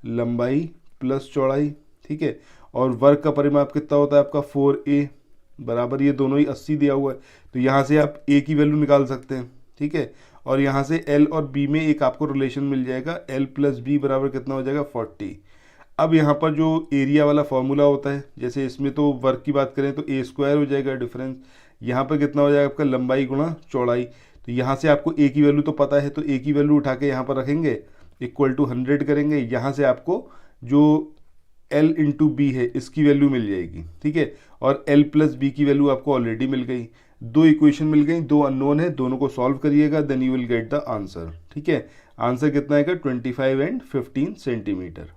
लंबाई प्लस चौड़ाई, ठीक है, और वर्ग का परिमाप कितना होता है आपका 4a बराबर, ये दोनों ही 80 दिया हुआ है, तो यहाँ से आप a की वैल्यू निकाल सकते हैं, ठीक है, और यहाँ से l और b में एक आपको रिलेशन मिल जाएगा, l + b बराबर कितना हो जाएगा, 40। अब यहाँ पर जो एरिया वाला फॉर्मूला होता है, जैसे इसमें तो वर्ग की बात करें तो a² हो जाएगा डिफरेंस, यहाँ पर कितना हो जाएगा आपका लंबाई गुणा चौड़ाई, तो यहाँ से आपको a की वैल्यू तो पता है, तो a की वैल्यू उठा के यहाँ पर रखेंगे, इक्वल टू 100 करेंगे, यहाँ से आपको जो l × b है इसकी वैल्यू मिल जाएगी, ठीक है, और l + b की वैल्यू आपको ऑलरेडी मिल गई। दो इक्वेशन मिल गई, दो अननोन है, दोनों को सॉल्व करिएगा, then you will get the answer, ठीक है। आंसर कितना आएगा, 25 और 15 सेंटीमीटर।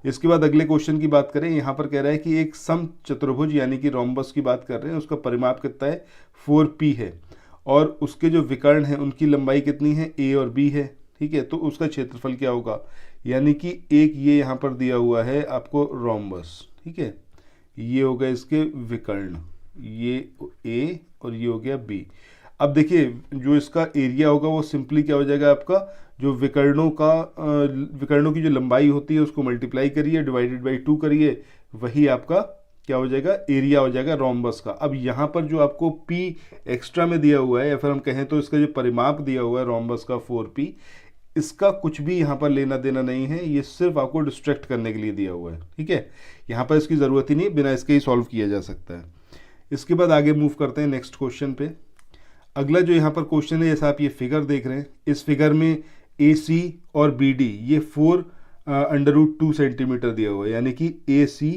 इसके बाद अगले क्वेश्चन की बात करें। यहाँ पर कह रहा है कि एक सम चतुर्भुज यानी कि रोम्बस की बात कर रहे हैं, उसका परिमाप कितना है, 4p है, और उसके जो विकर्ण हैं उनकी लंबाई कितनी है, a और b है, ठीक है, तो उसका क्षेत्रफल क्या होगा। यानी कि एक ये यहाँ पर दिया हुआ है आपको रोम्बस, ठीक है, ये हो गया इसके विकर्ण, ये ए और ये हो गया बी। अब देखिए जो इसका एरिया होगा वो सिंपली क्या हो जाएगा, आपका जो विकर्णों की जो लंबाई होती है उसको मल्टीप्लाई करिए, डिवाइडेड बाई 2 करिए, वही आपका क्या हो जाएगा, एरिया हो जाएगा रोम्बस का। अब यहाँ पर जो आपको P एक्स्ट्रा में दिया हुआ है, या फिर हम कहें तो इसका जो परिमाप दिया हुआ है रोम्बस का 4P, इसका कुछ भी यहाँ पर लेना देना नहीं है, ये सिर्फ आपको डिस्ट्रैक्ट करने के लिए दिया हुआ है, ठीक है। यहाँ पर इसकी ज़रूरत ही नहीं, बिना इसके ही सॉल्व किया जा सकता है। इसके बाद आगे मूव करते हैं नेक्स्ट क्वेश्चन पे। अगला जो यहाँ पर क्वेश्चन है, जैसा आप ये फिगर देख रहे हैं, इस फिगर में AC और BD ये 4√2 सेंटीमीटर दिया हुआ है, यानी कि AC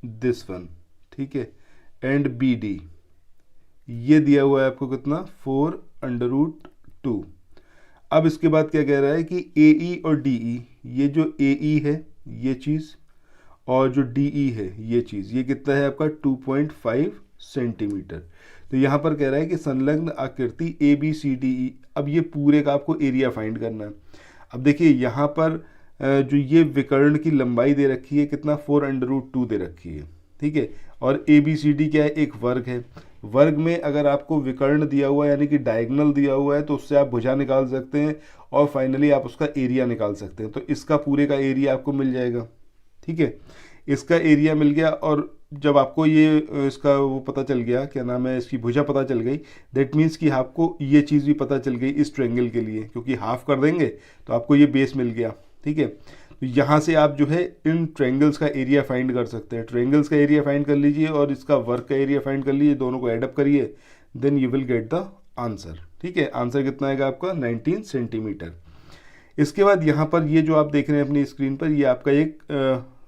दिस वन, ठीक है, एंड BD ये दिया हुआ है आपको कितना, 4√2। अब इसके बाद क्या कह रहा है कि AE और DE, ये जो AE है ये चीज़ और जो DE है ये चीज़, ये कितना है आपका 2.5 सेंटीमीटर। तो यहाँ पर कह रहा है कि संलग्न आकृति ABCDE, अब ये पूरे का आपको एरिया फाइंड करना है। अब देखिए यहाँ पर जो ये विकर्ण की लंबाई दे रखी है कितना, 4√2 दे रखी है, ठीक है, और ABCD क्या है, एक वर्ग है। वर्ग में अगर आपको विकर्ण दिया हुआ है यानी कि डायगोनल दिया हुआ है तो उससे आप भुजा निकाल सकते हैं और फाइनली आप उसका एरिया निकाल सकते हैं। तो इसका पूरे का एरिया आपको मिल जाएगा, ठीक है, इसका एरिया मिल गया। और जब आपको ये इसका वो पता चल गया, क्या नाम है, इसकी भुजा पता चल गई, दैट मीन्स कि आपको ये चीज़ भी पता चल गई इस ट्रायंगल के लिए, क्योंकि हाफ कर देंगे तो आपको ये बेस मिल गया, ठीक है। तो यहाँ से आप जो है इन ट्रायंगल्स का एरिया फाइंड कर सकते हैं। ट्रायंगल्स का एरिया फाइंड कर लीजिए और इसका वर्क का एरिया फाइंड कर लीजिए, दोनों को एडअप करिए, then you will get the answer, ठीक है। आंसर कितना आएगा आपका, 19 सेंटीमीटर। इसके बाद यहाँ पर ये जो आप देख रहे हैं अपनी स्क्रीन पर, ये आपका एक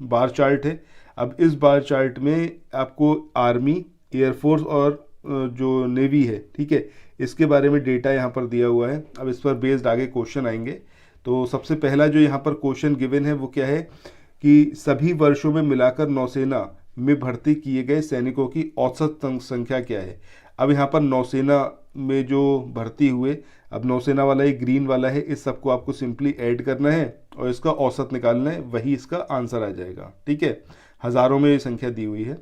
बार चार्ट है। अब इस बार चार्ट में आपको आर्मी, एयरफोर्स और जो नेवी है, ठीक है, इसके बारे में डेटा यहाँ पर दिया हुआ है। अब इस पर बेस्ड आगे क्वेश्चन आएंगे। तो सबसे पहला जो यहाँ पर क्वेश्चन गिवन है वो क्या है कि सभी वर्षों में मिलाकर नौसेना में भर्ती किए गए सैनिकों की औसत संख्या क्या है। अब यहाँ पर नौसेना में जो भर्ती हुए, अब नौसेना वाला ये ग्रीन वाला है, इस सबको आपको सिंपली ऐड करना है और इसका औसत निकालना है, वही इसका आंसर आ जाएगा, ठीक है। हज़ारों में ये संख्या दी हुई है।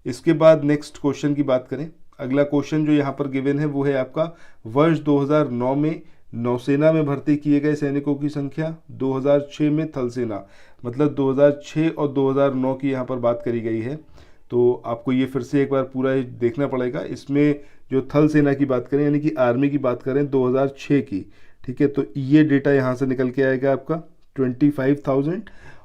इसके बाद नेक्स्ट क्वेश्चन की बात करें, अगला क्वेश्चन जो यहाँ पर गिवन है वो है आपका वर्ष 2009 में नौसेना में भर्ती किए गए सैनिकों की संख्या, 2006 में थल सेना, मतलब 2006 और 2009 की यहाँ पर बात करी गई है। तो आपको ये फिर से एक बार पूरा देखना पड़ेगा। इसमें जो थल सेना की बात करें यानी कि आर्मी की बात करें 2006 की, ठीक है, तो ये डेटा यहाँ से निकल के आएगा आपका 25,000,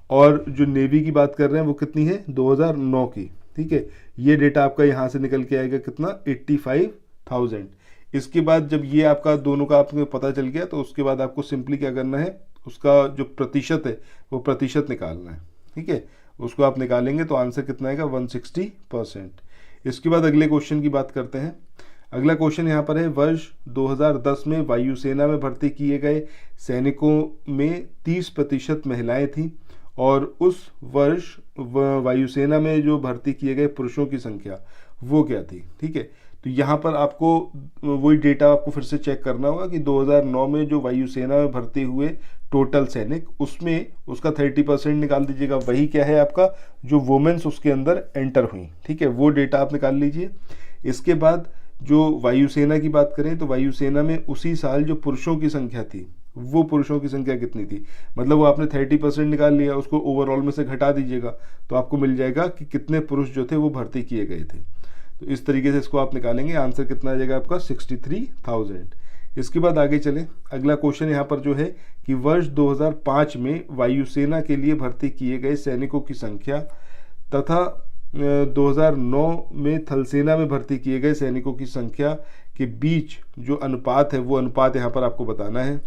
और जो नेवी की बात कर रहे हैं वो कितनी है, 2009 की, ठीक है, ये डेटा आपका यहाँ से निकल के आएगा कितना, 85,000। इसके बाद जब ये आपका दोनों का आपको पता चल गया तो उसके बाद आपको सिंपली क्या करना है, उसका जो प्रतिशत है वो प्रतिशत निकालना है, ठीक है, उसको आप निकालेंगे तो आंसर कितना आएगा, 160%। इसके बाद अगले क्वेश्चन की बात करते हैं। अगला क्वेश्चन यहाँ पर है, वर्ष 2010 में वायुसेना में भर्ती किए गए सैनिकों में 30% महिलाएं थीं और उस वर्ष वायुसेना में जो भर्ती किए गए पुरुषों की संख्या वो क्या थी, ठीक है। तो यहाँ पर आपको वही डेटा आपको फिर से चेक करना होगा कि 2009 में जो वायुसेना में भर्ती हुए टोटल सैनिक, उसमें उसका 30% निकाल दीजिएगा, वही क्या है आपका जो वुमेन्स उसके अंदर एंटर हुई, ठीक है, वो डेटा आप निकाल लीजिए। इसके बाद जो वायुसेना की बात करें तो वायुसेना में उसी साल जो पुरुषों की संख्या थी, वो पुरुषों की संख्या कितनी थी, मतलब वो आपने 30% निकाल लिया, उसको ओवरऑल में से घटा दीजिएगा तो आपको मिल जाएगा कि कितने पुरुष जो थे वो भर्ती किए गए थे। तो इस तरीके से इसको आप निकालेंगे, आंसर कितना आ जाएगा आपका 63,000। इसके बाद आगे चलें, अगला क्वेश्चन यहाँ पर जो है कि वर्ष 2005 में वायुसेना के लिए भर्ती किए गए सैनिकों की संख्या तथा 2009 में थलसेना में भर्ती किए गए सैनिकों की संख्या के बीच जो अनुपात है वो अनुपात यहाँ पर आपको बताना है।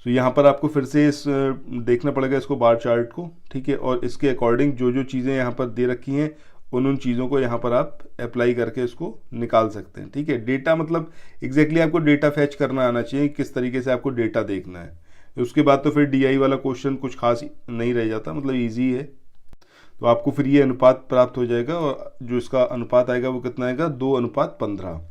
तो यहाँ पर आपको फिर से इस देखना पड़ेगा इसको बार चार्ट को, ठीक है, और इसके अकॉर्डिंग जो जो चीज़ें यहाँ पर दे रखी हैं उन चीज़ों को यहाँ पर आप अप्लाई करके इसको निकाल सकते हैं, ठीक है। डेटा मतलब एग्जैक्टली आपको डेटा फैच करना आना चाहिए, किस तरीके से आपको डेटा देखना है। उसके बाद तो फिर DI वाला क्वेश्चन कुछ खास नहीं रह जाता, मतलब ईजी है। तो आपको फिर ये अनुपात प्राप्त हो जाएगा और जो इसका अनुपात आएगा वो कितना आएगा, 2:15।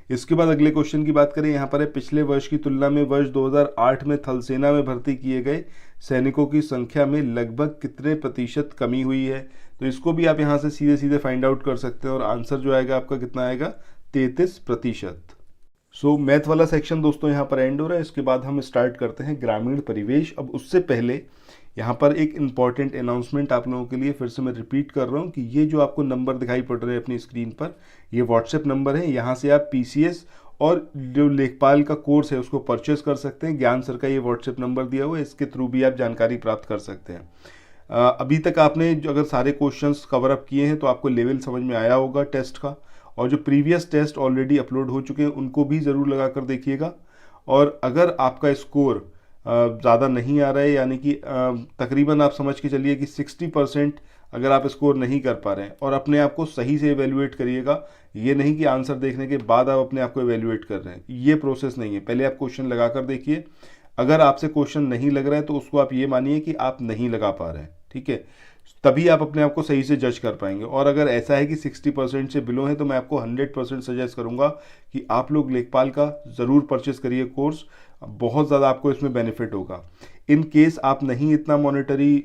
इसके बाद अगले क्वेश्चन की बात करें, यहाँ पर है पिछले वर्ष की तुलना में वर्ष 2008 में थल सेना में भर्ती किए गए सैनिकों की संख्या में लगभग कितने प्रतिशत कमी हुई है। तो इसको भी आप यहाँ से सीधे सीधे फाइंड आउट कर सकते हैं और आंसर जो आएगा आपका कितना आएगा, 33%। सो मैथ वाला सेक्शन दोस्तों यहाँ पर एंड हो रहा है। इसके बाद हम स्टार्ट करते हैं ग्रामीण परिवेश। अब उससे पहले यहाँ पर एक इम्पॉर्टेंट अनाउंसमेंट आप लोगों के लिए फिर से मैं रिपीट कर रहा हूँ कि ये जो आपको नंबर दिखाई पड़ रहे हैं अपनी स्क्रीन पर, ये व्हाट्सएप नंबर है। यहाँ से आप पीसीएस और जो लेखपाल का कोर्स है उसको परचेस कर सकते हैं। ज्ञान सर का ये व्हाट्सएप नंबर दिया हुआ है, इसके थ्रू भी आप जानकारी प्राप्त कर सकते हैं। अभी तक आपने जो अगर सारे क्वेश्चंस कवर अप किए हैं तो आपको लेवल समझ में आया होगा टेस्ट का, और जो प्रीवियस टेस्ट ऑलरेडी अपलोड हो चुके हैं उनको भी ज़रूर लगा कर देखिएगा। और अगर आपका स्कोर ज़्यादा नहीं आ रहा है, यानी कि तकरीबन आप समझ के चलिए कि 60% अगर आप स्कोर नहीं कर पा रहे हैं, और अपने आप को सही से एवेल्युएट करिएगा। ये नहीं कि आंसर देखने के बाद आप अपने आप को एवेल्युएट कर रहे हैं, ये प्रोसेस नहीं है। पहले आप क्वेश्चन लगा कर देखिए, अगर आपसे क्वेश्चन नहीं लग रहा है तो उसको आप ये मानिए कि आप नहीं लगा पा रहे हैं, ठीक है, तभी आप अपने आप को सही से जज कर पाएंगे। और अगर ऐसा है कि 60% से बिलो है तो मैं आपको 100% सजेस्ट करूंगा कि आप लोग लेखपाल का ज़रूर परचेस करिए कोर्स, बहुत ज़्यादा आपको इसमें बेनिफिट होगा। इन केस आप नहीं इतना मॉनेटरी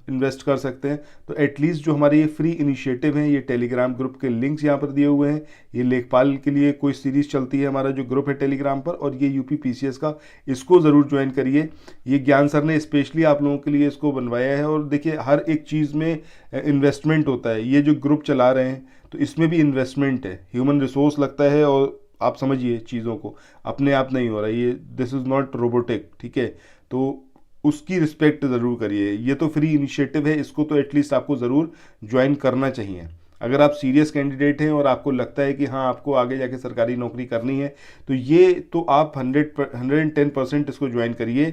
इन्वेस्ट कर सकते हैं तो एटलीस्ट जो हमारे ये फ्री इनिशिएटिव हैं, ये टेलीग्राम ग्रुप के लिंक्स यहाँ पर दिए हुए हैं। ये लेखपाल के लिए कोई सीरीज़ चलती है, हमारा जो ग्रुप है टेलीग्राम पर, और ये यूपी पीसीएस का, इसको ज़रूर ज्वाइन करिए। ये ज्ञान सर ने स्पेशली आप लोगों के लिए इसको बनवाया है। और देखिए हर एक चीज़ में इन्वेस्टमेंट होता है। ये जो ग्रुप चला रहे हैं तो इसमें भी इन्वेस्टमेंट है, ह्यूमन रिसोर्स लगता है, और आप समझिए चीज़ों को, अपने आप नहीं हो रहा ये, दिस इज़ नॉट रोबोटिक, ठीक है, तो उसकी रिस्पेक्ट ज़रूर करिए। ये तो फ्री इनिशिएटिव है, इसको तो एटलीस्ट आपको ज़रूर ज्वाइन करना चाहिए। अगर आप सीरियस कैंडिडेट हैं और आपको लगता है कि हाँ आपको आगे जाके सरकारी नौकरी करनी है तो ये तो आप 110% इसको ज्वाइन करिए,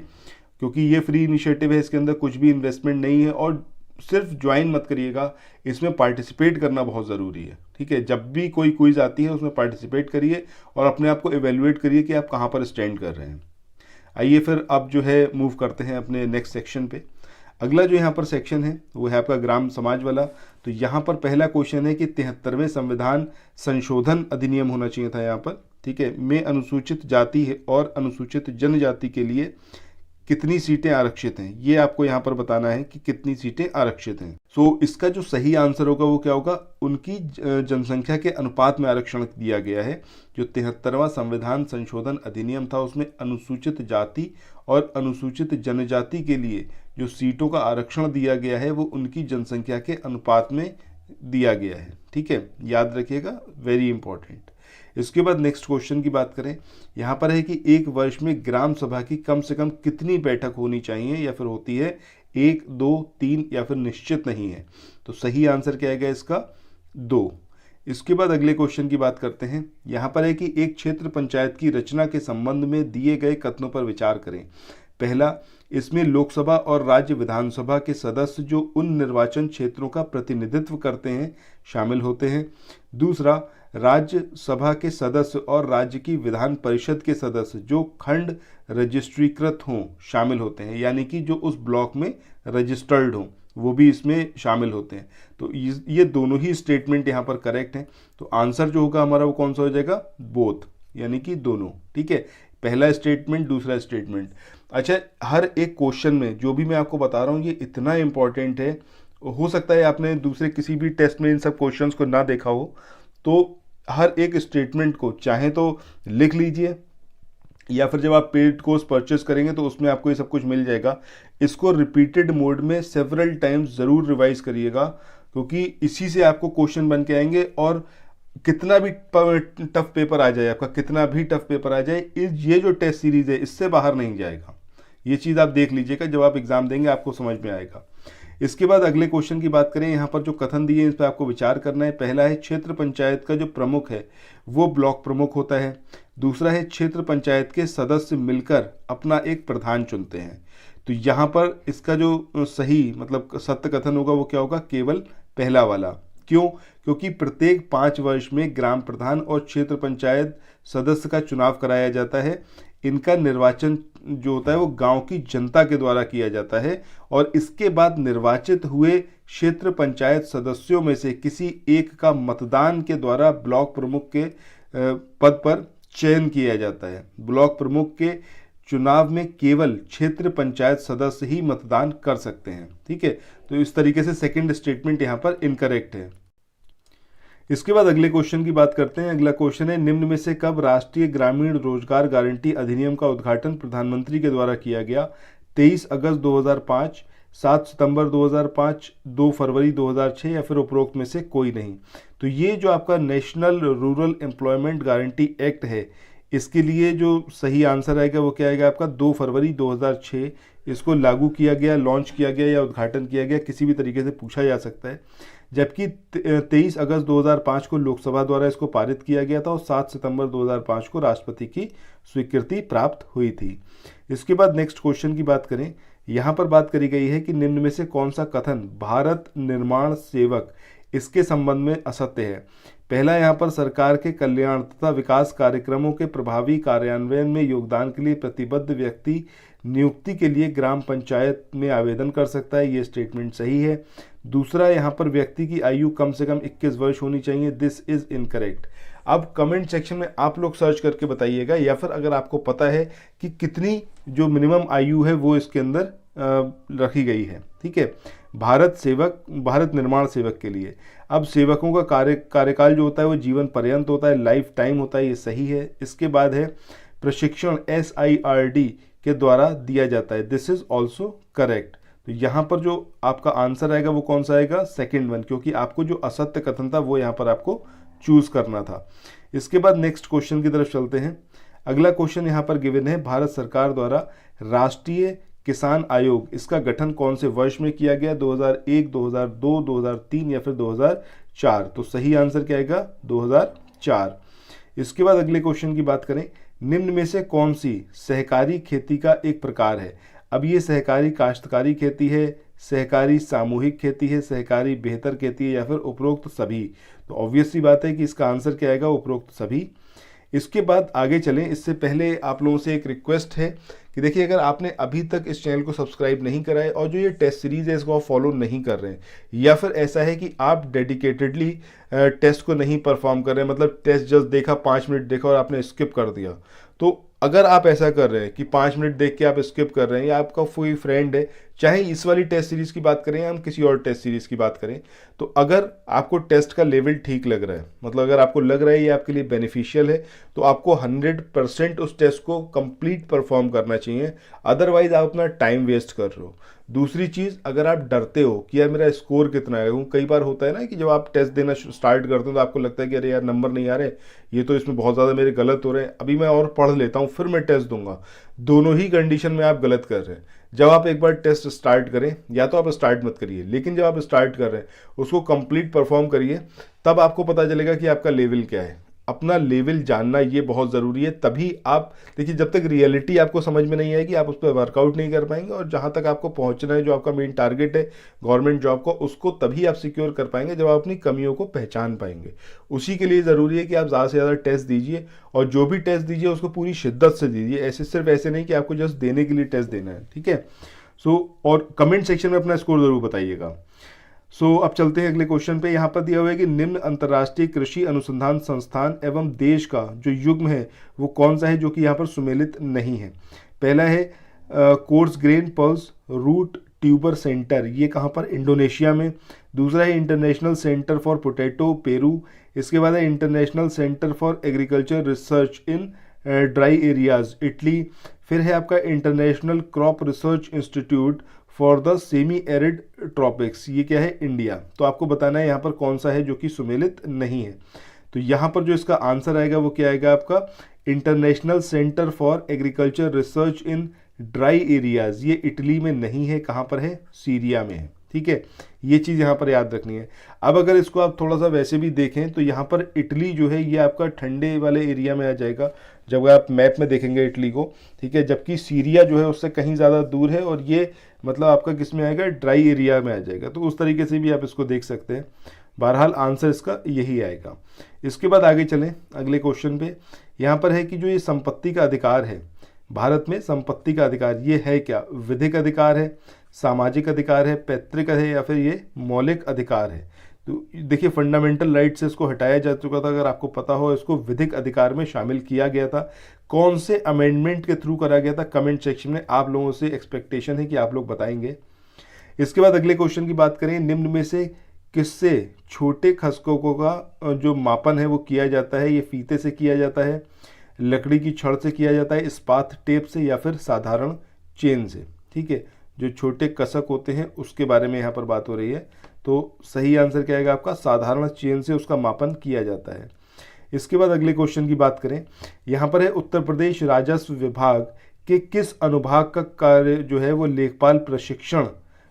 क्योंकि ये फ्री इनिशिएटिव है, इसके अंदर कुछ भी इन्वेस्टमेंट नहीं है। और सिर्फ ज्वाइन मत करिएगा, इसमें पार्टिसिपेट करना बहुत ज़रूरी है, ठीक है। जब भी कोई क्विज आती है उसमें पार्टिसिपेट करिए और अपने आप को एवेल्युएट करिए कि आप कहाँ पर स्टैंड कर रहे हैं। आइए फिर अब जो है मूव करते हैं अपने नेक्स्ट सेक्शन पे। अगला जो यहाँ पर सेक्शन है वो है आपका ग्राम समाज वाला। तो यहाँ पर पहला क्वेश्चन है कि 73वें संविधान संशोधन अधिनियम होना चाहिए था यहाँ पर, ठीक है, में अनुसूचित जाति है और अनुसूचित जनजाति के लिए कितनी सीटें आरक्षित हैं, ये आपको यहाँ पर बताना है कि कितनी सीटें आरक्षित हैं। सो इसका जो सही आंसर होगा वो क्या होगा, उनकी जनसंख्या के अनुपात में आरक्षण दिया गया है। जो 73वां संविधान संशोधन अधिनियम था उसमें अनुसूचित जाति और अनुसूचित जनजाति के लिए जो सीटों का आरक्षण दिया गया है वो उनकी जनसंख्या के अनुपात में दिया गया है, ठीक है, याद रखिएगा, वेरी इंपॉर्टेंट। इसके बाद नेक्स्ट क्वेश्चन की बात करें, यहाँ पर है कि एक वर्ष में ग्राम सभा की कम से कम कितनी बैठक होनी चाहिए या फिर होती है, 1, 2, 3 या फिर निश्चित नहीं है। तो सही आंसर क्या आएगा इसका, 2। इसके बाद अगले क्वेश्चन की बात करते हैं। यहाँ पर है कि एक क्षेत्र पंचायत की रचना के संबंध में दिए गए कथनों पर विचार करें। पहला, इसमें लोकसभा और राज्य विधानसभा के सदस्य जो उन निर्वाचन क्षेत्रों का प्रतिनिधित्व करते हैं शामिल होते हैं। दूसरा, राज्यसभा के सदस्य और राज्य की विधान परिषद के सदस्य जो खंड रजिस्ट्रीकृत हों शामिल होते हैं, यानी कि जो उस ब्लॉक में रजिस्टर्ड हों वो भी इसमें शामिल होते हैं। तो ये दोनों ही स्टेटमेंट यहाँ पर करेक्ट हैं। तो आंसर जो होगा हमारा वो कौन सा हो जाएगा, बोथ, यानी कि दोनों, ठीक है, पहला स्टेटमेंट दूसरा स्टेटमेंट। अच्छा, हर एक क्वेश्चन में जो भी मैं आपको बता रहा हूँ ये इतना इंपॉर्टेंट है, हो सकता है आपने दूसरे किसी भी टेस्ट में इन सब क्वेश्चंस को ना देखा हो, तो हर एक स्टेटमेंट को चाहे तो लिख लीजिए या फिर जब आप पेड कोर्स परचेस करेंगे तो उसमें आपको ये सब कुछ मिल जाएगा। इसको रिपीटेड मोड में सेवरल टाइम्स ज़रूर रिवाइज करिएगा, क्योंकि इसी से आपको क्वेश्चन बन के आएंगे। और कितना भी टफ पेपर आ जाए, आपका कितना भी टफ पेपर आ जाए, ये जो टेस्ट सीरीज़ है इससे बाहर नहीं जाएगा। ये चीज़ आप देख लीजिएगा, जब आप एग्ज़ाम देंगे आपको समझ में आएगा। इसके बाद अगले क्वेश्चन की बात करें, यहाँ पर जो कथन दिए हैं इस पर आपको विचार करना है। पहला है क्षेत्र पंचायत का जो प्रमुख है वो ब्लॉक प्रमुख होता है। दूसरा है क्षेत्र पंचायत के सदस्य मिलकर अपना एक प्रधान चुनते हैं। तो यहाँ पर इसका जो सही मतलब सत्य कथन होगा वो क्या होगा, केवल पहला वाला। क्यों? क्योंकि प्रत्येक 5 वर्ष में ग्राम प्रधान और क्षेत्र पंचायत सदस्य का चुनाव कराया जाता है। इनका निर्वाचन जो होता है वो गांव की जनता के द्वारा किया जाता है और इसके बाद निर्वाचित हुए क्षेत्र पंचायत सदस्यों में से किसी एक का मतदान के द्वारा ब्लॉक प्रमुख के पद पर चयन किया जाता है। ब्लॉक प्रमुख के चुनाव में केवल क्षेत्र पंचायत सदस्य ही मतदान कर सकते हैं। ठीक है, तो इस तरीके से सेकंड स्टेटमेंट यहाँ पर इनकरेक्ट है। इसके बाद अगले क्वेश्चन की बात करते हैं। अगला क्वेश्चन है, निम्न में से कब राष्ट्रीय ग्रामीण रोजगार गारंटी अधिनियम का उद्घाटन प्रधानमंत्री के द्वारा किया गया? 23 अगस्त 2005, 7 सितंबर 2005, 2 फरवरी 2006 या फिर उपरोक्त में से कोई नहीं। तो ये जो आपका national rural employment guarantee act है, इसके लिए जो सही आंसर आएगा वो क्या आएगा आपका? 2 फरवरी 2006 इसको लागू किया गया, लॉन्च किया गया या उद्घाटन किया गया, किसी भी तरीके से पूछा जा सकता है। जबकि 23 अगस्त 2005 को लोकसभा द्वारा इसको पारित किया गया था और 7 सितंबर 2005 को राष्ट्रपति की स्वीकृति प्राप्त हुई थी। इसके बाद नेक्स्ट क्वेश्चन की बात करें। यहाँ पर बात करी गई है कि निम्न में से कौन सा कथन भारत निर्माण सेवक इसके संबंध में असत्य है? पहला, यहाँ पर सरकार के कल्याण तथा विकास कार्यक्रमों के प्रभावी कार्यान्वयन में योगदान के लिए प्रतिबद्ध व्यक्ति नियुक्ति के लिए ग्राम पंचायत में आवेदन कर सकता है, ये स्टेटमेंट सही है। दूसरा, यहाँ पर व्यक्ति की आयु कम से कम 21 वर्ष होनी चाहिए, दिस इज इनकरेक्ट। अब कमेंट सेक्शन में आप लोग सर्च करके बताइएगा, या फिर अगर आपको पता है कि कितनी जो मिनिमम आयु है वो इसके अंदर रखी गई है। ठीक है, भारत निर्माण सेवक के लिए। अब सेवकों का कार्यकाल जो होता है वो जीवन पर्यंत होता है, लाइफ टाइम होता है, ये सही है। इसके बाद है प्रशिक्षण SIRD के द्वारा दिया जाता है, दिस इज ऑल्सो करेक्ट। तो यहाँ पर जो आपका आंसर आएगा वो कौन सा आएगा? सेकेंड वन, क्योंकि आपको जो असत्य कथन था वो यहाँ पर आपको चूज करना था। इसके बाद नेक्स्ट क्वेश्चन की तरफ चलते हैं। अगला क्वेश्चन यहाँ पर गिवन है, भारत सरकार द्वारा राष्ट्रीय किसान आयोग इसका गठन कौन से वर्ष में किया गया? 2001, 2002, 2003 या फिर 2004? तो सही आंसर क्या आएगा? 2004। इसके बाद अगले क्वेश्चन की बात करें, निम्न में से कौन सी सहकारी खेती का एक प्रकार है? अब ये सहकारी काश्तकारी खेती है, सहकारी सामूहिक खेती है, सहकारी बेहतर खेती है या फिर उपरोक्त सभी? तो ऑब्वियस सी बात है कि इसका आंसर क्या आएगा? उपरोक्त सभी। इसके बाद आगे चलें, इससे पहले आप लोगों से एक रिक्वेस्ट है कि देखिए, अगर आपने अभी तक इस चैनल को सब्सक्राइब नहीं करा है और जो ये टेस्ट सीरीज़ है इसको आप फॉलो नहीं कर रहे हैं, या फिर ऐसा है कि आप डेडिकेटेडली टेस्ट को नहीं परफॉर्म कर रहे हैं, मतलब टेस्ट जस्ट देखा, 5 मिनट देखा और आपने स्किप कर दिया, तो अगर आप ऐसा कर रहे हैं कि 5 मिनट देख के आप स्किप कर रहे हैं, या आपका कोई फ्रेंड है, चाहे इस वाली टेस्ट सीरीज़ की बात करें या हम किसी और टेस्ट सीरीज़ की बात करें, तो अगर आपको टेस्ट का लेवल ठीक लग रहा है, मतलब अगर आपको लग रहा है ये आपके लिए बेनिफिशियल है, तो आपको 100% उस टेस्ट को कंप्लीट परफॉर्म करना चाहिए, अदरवाइज आप अपना टाइम वेस्ट कर रहे हो। दूसरी चीज़, अगर आप डरते हो कि यार मेरा स्कोर कितना है, कई बार होता है ना कि जब आप टेस्ट देना स्टार्ट करते हो तो आपको लगता है कि अरे यार नंबर नहीं आ रहे, ये तो इसमें बहुत ज़्यादा मेरे गलत हो रहे हैं, अभी मैं और पढ़ लेता हूँ फिर मैं टेस्ट दूंगा। दोनों ही कंडीशन में आप गलत कर रहे हैं। जब आप एक बार टेस्ट स्टार्ट करें, या तो आप स्टार्ट मत करिए, लेकिन जब आप स्टार्ट कर रहे हैं उसको कंप्लीट परफॉर्म करिए, तब आपको पता चलेगा कि आपका लेवल क्या है। अपना लेवल जानना ये बहुत ज़रूरी है, तभी आप देखिए, जब तक रियलिटी आपको समझ में नहीं आएगी आप उस पर वर्कआउट नहीं कर पाएंगे, और जहाँ तक आपको पहुँचना है, जो आपका मेन टारगेट है गवर्नमेंट जॉब को, उसको तभी आप सिक्योर कर पाएंगे जब आप अपनी कमियों को पहचान पाएंगे। उसी के लिए ज़रूरी है कि आप ज़्यादा से ज़्यादा टेस्ट दीजिए, और जो भी टेस्ट दीजिए उसको पूरी शिद्दत से दीजिए, ऐसे सिर्फ ऐसे नहीं कि आपको जस्ट देने के लिए टेस्ट देना है। ठीक है, और कमेंट सेक्शन में अपना स्कोर ज़रूर बताइएगा। अब चलते हैं अगले क्वेश्चन पे। यहाँ पर दिया हुआ है कि निम्न अंतर्राष्ट्रीय कृषि अनुसंधान संस्थान एवं देश का जो युग्म है वो कौन सा है जो कि यहाँ पर सुमेलित नहीं है? पहला है coarse grain pulse root tuber centre, ये कहाँ पर? इंडोनेशिया में। दूसरा है international centre for potato, Peru. इसके बाद है international centre for agriculture research in dry areas, Italy. फिर है आपका international crop research institute for the semi arid tropics, ये क्या है? इंडिया। तो आपको बताना है यहाँ पर कौन सा है जो कि सुमेलित नहीं है। तो यहाँ पर जो इसका आंसर आएगा वो क्या आएगा आपका? International centre for agriculture research in dry areas, ये इटली में नहीं है, कहाँ पर है? सीरिया में है। ठीक है, ये चीज़ यहाँ पर याद रखनी है। अब अगर इसको आप थोड़ा सा वैसे भी देखें तो यहाँ पर इटली जो है ये आपका ठंडे वाले एरिया में आ जाएगा जब आप मैप में देखेंगे इटली को। ठीक है, जबकि सीरिया जो है उससे कहीं ज़्यादा दूर है, और ये मतलब आपका किस में आएगा? ड्राई एरिया में आ जाएगा। तो उस तरीके से भी आप इसको देख सकते हैं। बहरहाल आंसर इसका यही आएगा। इसके बाद आगे चलें अगले क्वेश्चन पे। यहाँ पर है कि जो ये संपत्ति का अधिकार है भारत में, संपत्ति का अधिकार ये है क्या? विधिक अधिकार है, सामाजिक अधिकार है, पैतृक है, या फिर ये मौलिक अधिकार है? तो देखिए फंडामेंटल राइट से इसको हटाया जा चुका था, अगर आपको पता हो इसको विधिक अधिकार में शामिल किया गया था। कौन से अमेंडमेंट के थ्रू करा गया था, कमेंट सेक्शन में आप लोगों से एक्सपेक्टेशन है कि आप लोग बताएंगे। इसके बाद अगले क्वेश्चन की बात करें, निम्न में से किससे छोटे खसकों का जो मापन है वो किया जाता है? ये फीते से किया जाता है, लकड़ी की छड़ से किया जाता है, इस्पात टेप से, या फिर साधारण चेन से। ठीक है, जो छोटे कसक होते हैं उसके बारे में यहाँ पर बात हो रही है। तो सही आंसर क्या आएगा आपका? साधारण चेन से उसका मापन किया जाता है। इसके बाद अगले क्वेश्चन की बात करें, यहाँ पर है उत्तर प्रदेश राजस्व विभाग के किस अनुभाग का कार्य जो है वो लेखपाल प्रशिक्षण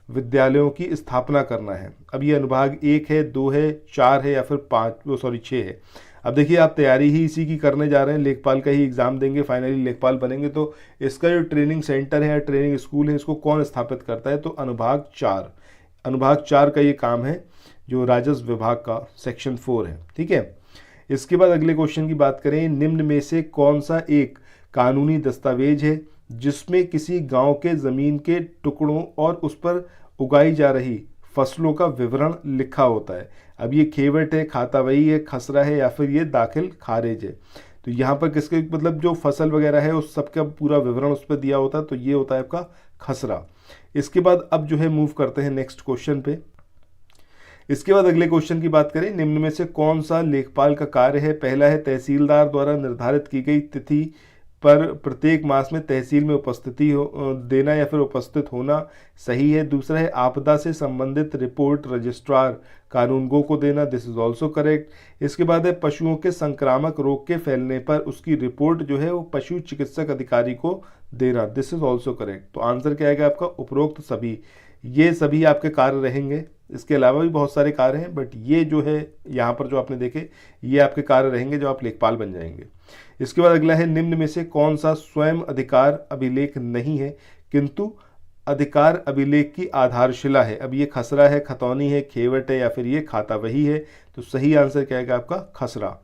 विद्यालयों की स्थापना करना है? अब ये अनुभाग 1 है, 2 है, 4 है, या फिर 6 है। अब देखिए आप तैयारी ही इसी की करने जा रहे हैं, लेखपाल का ही एग्जाम देंगे, फाइनली लेखपाल बनेंगे, तो इसका जो ट्रेनिंग सेंटर है या ट्रेनिंग स्कूल है इसको कौन स्थापित करता है? तो अनुभाग 4 का ये काम है जो राजस्व विभाग का सेक्शन 4 है। ठीक है, इसके बाद अगले क्वेश्चन की बात करें, निम्न में से कौन सा एक कानूनी दस्तावेज है जिसमें किसी गांव के जमीन के टुकड़ों और उस पर उगाई जा रही फसलों का विवरण लिखा होता है? अब ये खेवट है, खातावही है, खसरा है, या फिर ये दाखिल खारिज है? तो यहाँ पर किसके मतलब जो फसल वगैरह है उस सबका पूरा विवरण उस पर दिया होता है, तो ये होता है आपका खसरा। इसके बाद अब जो है मूव करते हैं नेक्स्ट क्वेश्चन पे। इसके बाद अगले क्वेश्चन की बात करें, निम्न में से कौन सा लेखपाल का कार्य है? पहला है तहसीलदार द्वारा निर्धारित की गई तिथि पर प्रत्येक मास में तहसील में उपस्थिति देना या फिर उपस्थित होना, सही है। दूसरा है आपदा से संबंधित रिपोर्ट रजिस्ट्रार कानूनगो को देना, दिस इज ऑल्सो करेक्ट। इसके बाद है पशुओं के संक्रामक रोग के फैलने पर उसकी रिपोर्ट जो है वो पशु चिकित्सक अधिकारी को देना, दिस इज ऑल्सो करेक्ट। तो आंसर क्या आएगा आपका? उपरोक्त सभी। ये सभी आपके कार्य रहेंगे, इसके अलावा भी बहुत सारे कार्य हैं, बट ये जो है यहाँ पर जो आपने देखे ये आपके कार्य रहेंगे जो आप लेखपाल बन जाएंगे। इसके बाद अगला है, निम्न में से कौन सा स्वयं अधिकार अभिलेख नहीं है किंतु अधिकार अभिलेख की आधारशिला है? अब ये खसरा है, खतौनी है, खेवट है, या फिर ये खातावही है? तो सही आंसर क्या आएगा आपका? खसरा।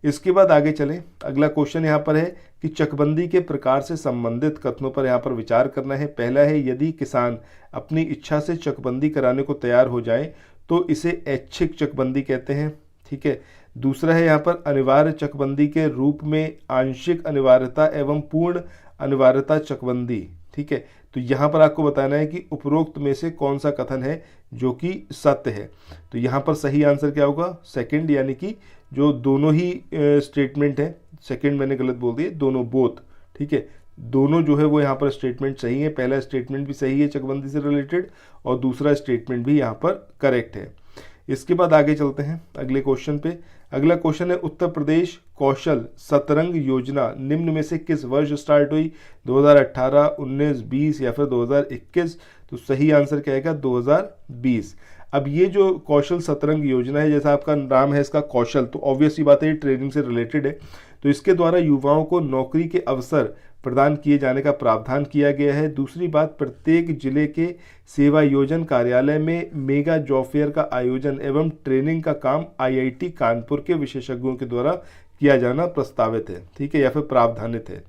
इसके बाद आगे चलें, अगला क्वेश्चन यहाँ पर है कि चकबंदी के प्रकार से संबंधित कथनों पर यहाँ पर विचार करना है। पहला है, यदि किसान अपनी इच्छा से चकबंदी कराने को तैयार हो जाए तो इसे ऐच्छिक चकबंदी कहते हैं। ठीक है। दूसरा है यहाँ पर अनिवार्य चकबंदी के रूप में आंशिक अनिवार्यता एवं पूर्ण अनिवार्यता चकबंदी। ठीक है, तो यहाँ पर आपको बताना है कि उपरोक्त में से कौन सा कथन है जो कि सत्य है। तो यहाँ पर सही आंसर क्या होगा? सेकंड, यानी कि जो दोनों ही स्टेटमेंट है, सेकंड मैंने गलत बोल दिए, दोनों बोथ। ठीक है, दोनों जो है वो यहाँ पर स्टेटमेंट सही है। पहला स्टेटमेंट भी सही है चकबंदी से रिलेटेड, और दूसरा स्टेटमेंट भी यहाँ पर करेक्ट है। इसके बाद आगे चलते हैं अगले क्वेश्चन पे। अगला क्वेश्चन है, उत्तर प्रदेश कौशल सतरंग योजना निम्न में से किस वर्ष स्टार्ट हुई? 2018, 19, 20 या फिर 2021? तो सही आंसर क्या आएगा? 2020। अब ये जो कौशल सतरंग योजना है, जैसा आपका नाम है इसका कौशल, तो ऑब्वियस ही बात है ये ट्रेनिंग से रिलेटेड है। तो इसके द्वारा युवाओं को नौकरी के अवसर प्रदान किए जाने का प्रावधान किया गया है। दूसरी बात, प्रत्येक जिले के सेवा योजन कार्यालय में मेगा जॉब फेयर का आयोजन एवं ट्रेनिंग का काम IIT कानपुर के विशेषज्ञों के द्वारा किया जाना प्रस्तावित है। ठीक है, या फिर प्रावधानित है।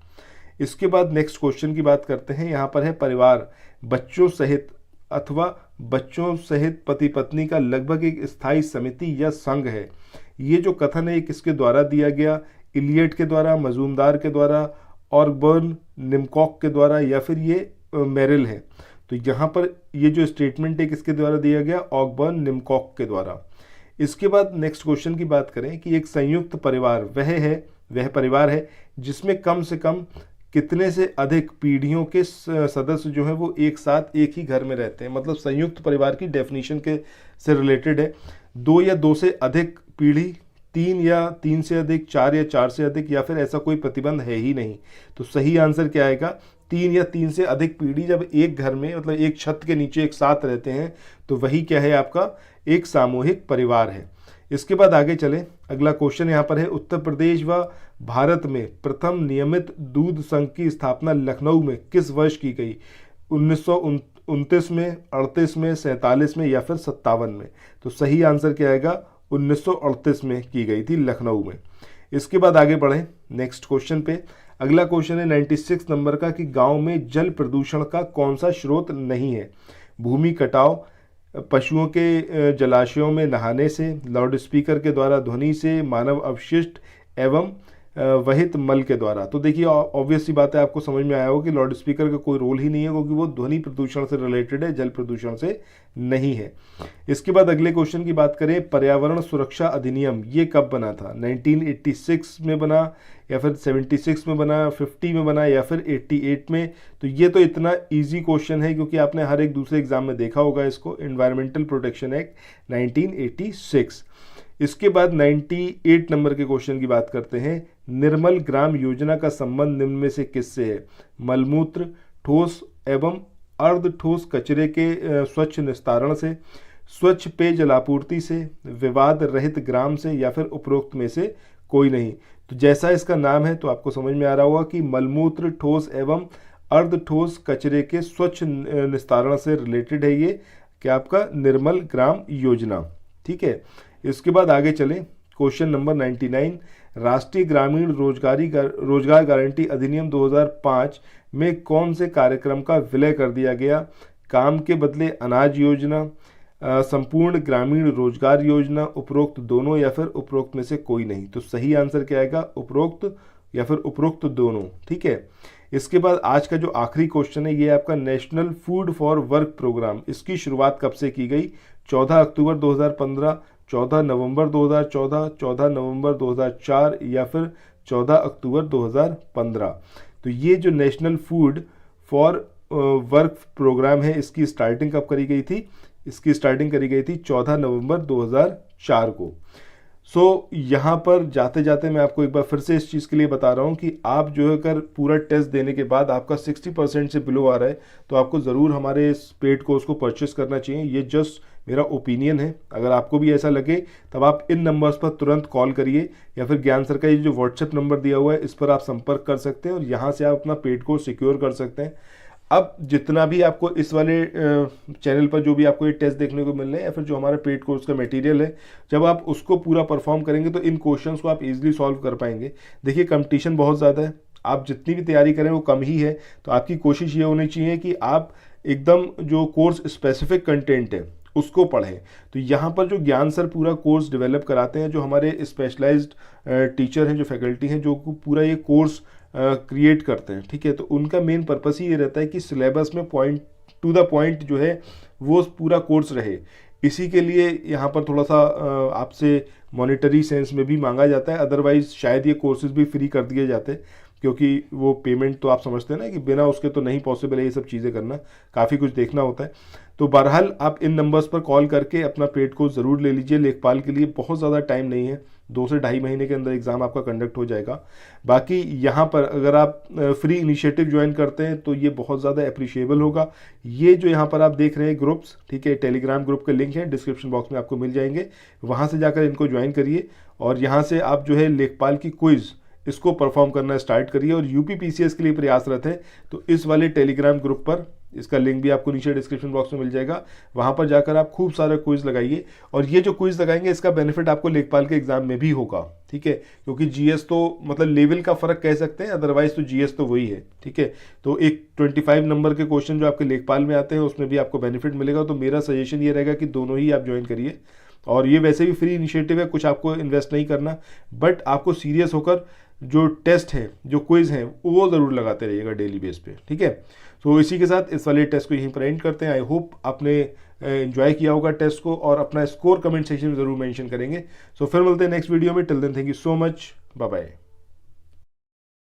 इसके बाद नेक्स्ट क्वेश्चन की बात करते हैं। यहाँ पर है, परिवार बच्चों सहित अथवा बच्चों सहित पति पत्नी का लगभग एक स्थायी समिति या संघ है। ये जो कथन है ये किसके द्वारा दिया गया? इलियट के द्वारा, मजूमदार के द्वारा, ऑर्गबर्न, निमकॉक के द्वारा, या फिर ये मेरिल है? तो यहाँ पर ये जो स्टेटमेंट है किसके द्वारा दिया गया? ऑर्गबर्न, निमकॉक के द्वारा। इसके बाद नेक्स्ट क्वेश्चन की बात करें कि एक संयुक्त परिवार वह परिवार है जिसमें कम से कम कितने से अधिक पीढ़ियों के सदस्य जो हैं वो एक साथ एक ही घर में रहते हैं। मतलब संयुक्त परिवार की डेफिनेशन के से रिलेटेड है। 2 या 2 से अधिक पीढ़ी, 3 या 3 से अधिक, 4 या 4 से अधिक, या फिर ऐसा कोई प्रतिबंध है ही नहीं। तो सही आंसर क्या आएगा? 3 या 3 से अधिक पीढ़ी जब एक घर में मतलब एक छत के नीचे एक साथ रहते हैं तो वही क्या है आपका? एक सामूहिक परिवार है। इसके बाद आगे चलें, अगला क्वेश्चन यहाँ पर है, उत्तर प्रदेश व भारत में प्रथम नियमित दूध संघ की स्थापना लखनऊ में किस वर्ष की गई? 1929 में, 38 में, 47 में, या फिर 57 में? तो सही आंसर क्या आएगा? 1938 में की गई थी लखनऊ में। इसके बाद आगे बढ़ें नेक्स्ट क्वेश्चन पे। अगला क्वेश्चन है 96 नंबर का कि गांव में जल प्रदूषण का कौन सा स्रोत नहीं है? भूमि कटाव, पशुओं के जलाशयों में नहाने से, लाउड स्पीकर के द्वारा ध्वनि से, मानव अवशिष्ट एवं वहित मल के द्वारा। तो देखिए ऑब्वियस सी बात है, आपको समझ में आया हो कि लाउड स्पीकर का कोई रोल ही नहीं है, क्योंकि वो ध्वनि प्रदूषण से रिलेटेड है, जल प्रदूषण से नहीं है। इसके बाद अगले क्वेश्चन की बात करें, पर्यावरण सुरक्षा अधिनियम ये कब बना था? 1986 में बना, या फिर 76 में बना, 50 में बना, या फिर 88 में? तो ये तो इतना इजी क्वेश्चन है क्योंकि आपने हर एक दूसरे एग्जाम में देखा होगा इसको। Environmental protection act 1986। इसके बाद 98 नंबर के क्वेश्चन की बात करते हैं, निर्मल ग्राम योजना का संबंध निम्न में से किससे है? मलमूत्र, ठोस एवं अर्ध ठोस कचरे के स्वच्छ निस्तारण से, स्वच्छ पेयजल आपूर्ति से, विवाद रहित ग्राम से, या फिर उपरोक्त में से कोई नहीं। तो जैसा इसका नाम है तो आपको समझ में आ रहा होगा कि मलमूत्र, ठोस एवं अर्ध ठोस कचरे के स्वच्छ निस्तारण से रिलेटेड है ये, क्या आपका निर्मल ग्राम योजना। ठीक है, इसके बाद आगे चलें, क्वेश्चन नंबर 99, राष्ट्रीय ग्रामीण रोजगार गारंटी अधिनियम 2005 में कौन से कार्यक्रम का विलय कर दिया गया? काम के बदले अनाज योजना, संपूर्ण ग्रामीण रोजगार योजना, उपरोक्त दोनों, या फिर उपरोक्त में से कोई नहीं। तो सही आंसर क्या आएगा? उपरोक्त या फिर उपरोक्त दोनों। ठीक है, इसके बाद आज का जो आखिरी क्वेश्चन है ये आपका national food for work programme, इसकी शुरुआत कब से की गई? 14 अक्टूबर 2015, 14 नवंबर 2014, 14 नवंबर 2004, या फिर 14 अक्टूबर 2015। तो ये जो national food for work programme है इसकी स्टार्टिंग कब करी गई थी? इसकी स्टार्टिंग करी गई थी 14 नवंबर 2004 को। यहाँ पर जाते जाते मैं आपको एक बार फिर से इस चीज़ के लिए बता रहा हूँ कि आप जो है अगर पूरा टेस्ट देने के बाद आपका 60% से बिलो आ रहा है तो आपको ज़रूर हमारे इस पेड कोर्स को परचेस करना चाहिए। ये जस्ट मेरा ओपिनियन है, अगर आपको भी ऐसा लगे तब आप इन नंबर्स पर तुरंत कॉल करिए, या फिर ज्ञान सर का ये जो व्हाट्सएप नंबर दिया हुआ है इस पर आप संपर्क कर सकते हैं और यहाँ से आप अपना पेड कोर्स सिक्योर कर सकते हैं। अब जितना भी आपको इस वाले चैनल पर जो भी आपको ये टेस्ट देखने को मिल रहे हैं या फिर जो हमारा पेड कोर्स का मटेरियल है, जब आप उसको पूरा परफॉर्म करेंगे तो इन क्वेश्चंस को आप इजीली सॉल्व कर पाएंगे। देखिए कंपटीशन बहुत ज़्यादा है, आप जितनी भी तैयारी करें वो कम ही है, तो आपकी कोशिश ये होनी चाहिए कि आप एकदम जो कोर्स स्पेसिफिक कंटेंट है उसको पढ़ें। तो यहाँ पर जो ज्ञान सर पूरा कोर्स डेवलप कराते हैं, जो हमारे स्पेशलाइज्ड टीचर हैं, जो फैकल्टी हैं, जो पूरा ये कोर्स क्रिएट करते हैं, ठीक है, तो उनका मेन पर्पस ही ये रहता है कि सिलेबस में पॉइंट टू द पॉइंट जो है वो पूरा कोर्स रहे। इसी के लिए यहाँ पर थोड़ा सा आपसे मॉनेटरी सेंस में भी मांगा जाता है, अदरवाइज शायद ये कोर्सेज भी फ्री कर दिए जाते हैं, क्योंकि वो पेमेंट तो आप समझते हैं ना कि बिना उसके तो नहीं पॉसिबल है ये सब चीज़ें करना, काफ़ी कुछ देखना होता है। तो बहरहाल आप इन नंबर्स पर कॉल करके अपना पेड कोर्स ज़रूर ले लीजिए। लेखपाल के लिए बहुत ज़्यादा टाइम नहीं है, 2 से ढाई महीने के अंदर एग्ज़ाम आपका कंडक्ट हो जाएगा। बाकी यहाँ पर अगर आप फ्री इनिशिएटिव ज्वाइन करते हैं तो ये बहुत ज़्यादा अप्रिशिएबल होगा। ये जो यहाँ पर आप देख रहे हैं ग्रुप्स, ठीक है, टेलीग्राम ग्रुप के लिंक हैं डिस्क्रिप्शन बॉक्स में आपको मिल जाएंगे, वहाँ से जाकर इनको ज्वाइन करिए और यहाँ से आप जो है लेखपाल की क्विज़ इसको परफॉर्म करना स्टार्ट करिए। और यूपी पीसीएस के लिए प्रयासरत है तो इस वाले टेलीग्राम ग्रुप पर, इसका लिंक भी आपको नीचे डिस्क्रिप्शन बॉक्स में मिल जाएगा, वहां पर जाकर आप खूब सारा क्विज लगाइए। और ये जो क्विज लगाएंगे इसका बेनिफिट आपको लेखपाल के एग्जाम में भी होगा, ठीक है, क्योंकि जीएस तो मतलब लेवल का फर्क कह सकते हैं, अदरवाइज तो जीएस तो वही है, ठीक है। तो एक 25 नंबर के क्वेश्चन जो आपके लेखपाल में आते हैं उसमें भी आपको बेनिफिट मिलेगा। तो मेरा सजेशन ये रहेगा कि दोनों ही आप ज्वाइन करिए। और ये वैसे भी फ्री इनिशिएटिव है, कुछ आपको इन्वेस्ट नहीं करना, बट आपको सीरियस होकर जो टेस्ट है, जो क्विज है, वो ज़रूर लगाते रहिएगा डेली बेस पे, ठीक है। तो इसी के साथ इस वाले टेस्ट को यहीं पर एंड करते हैं। आई होप आपने एंजॉय किया होगा टेस्ट को और अपना स्कोर कमेंट सेक्शन में ज़रूर मेंशन करेंगे। सो फिर मिलते हैं नेक्स्ट वीडियो में। Till then thank you so much, bye bye.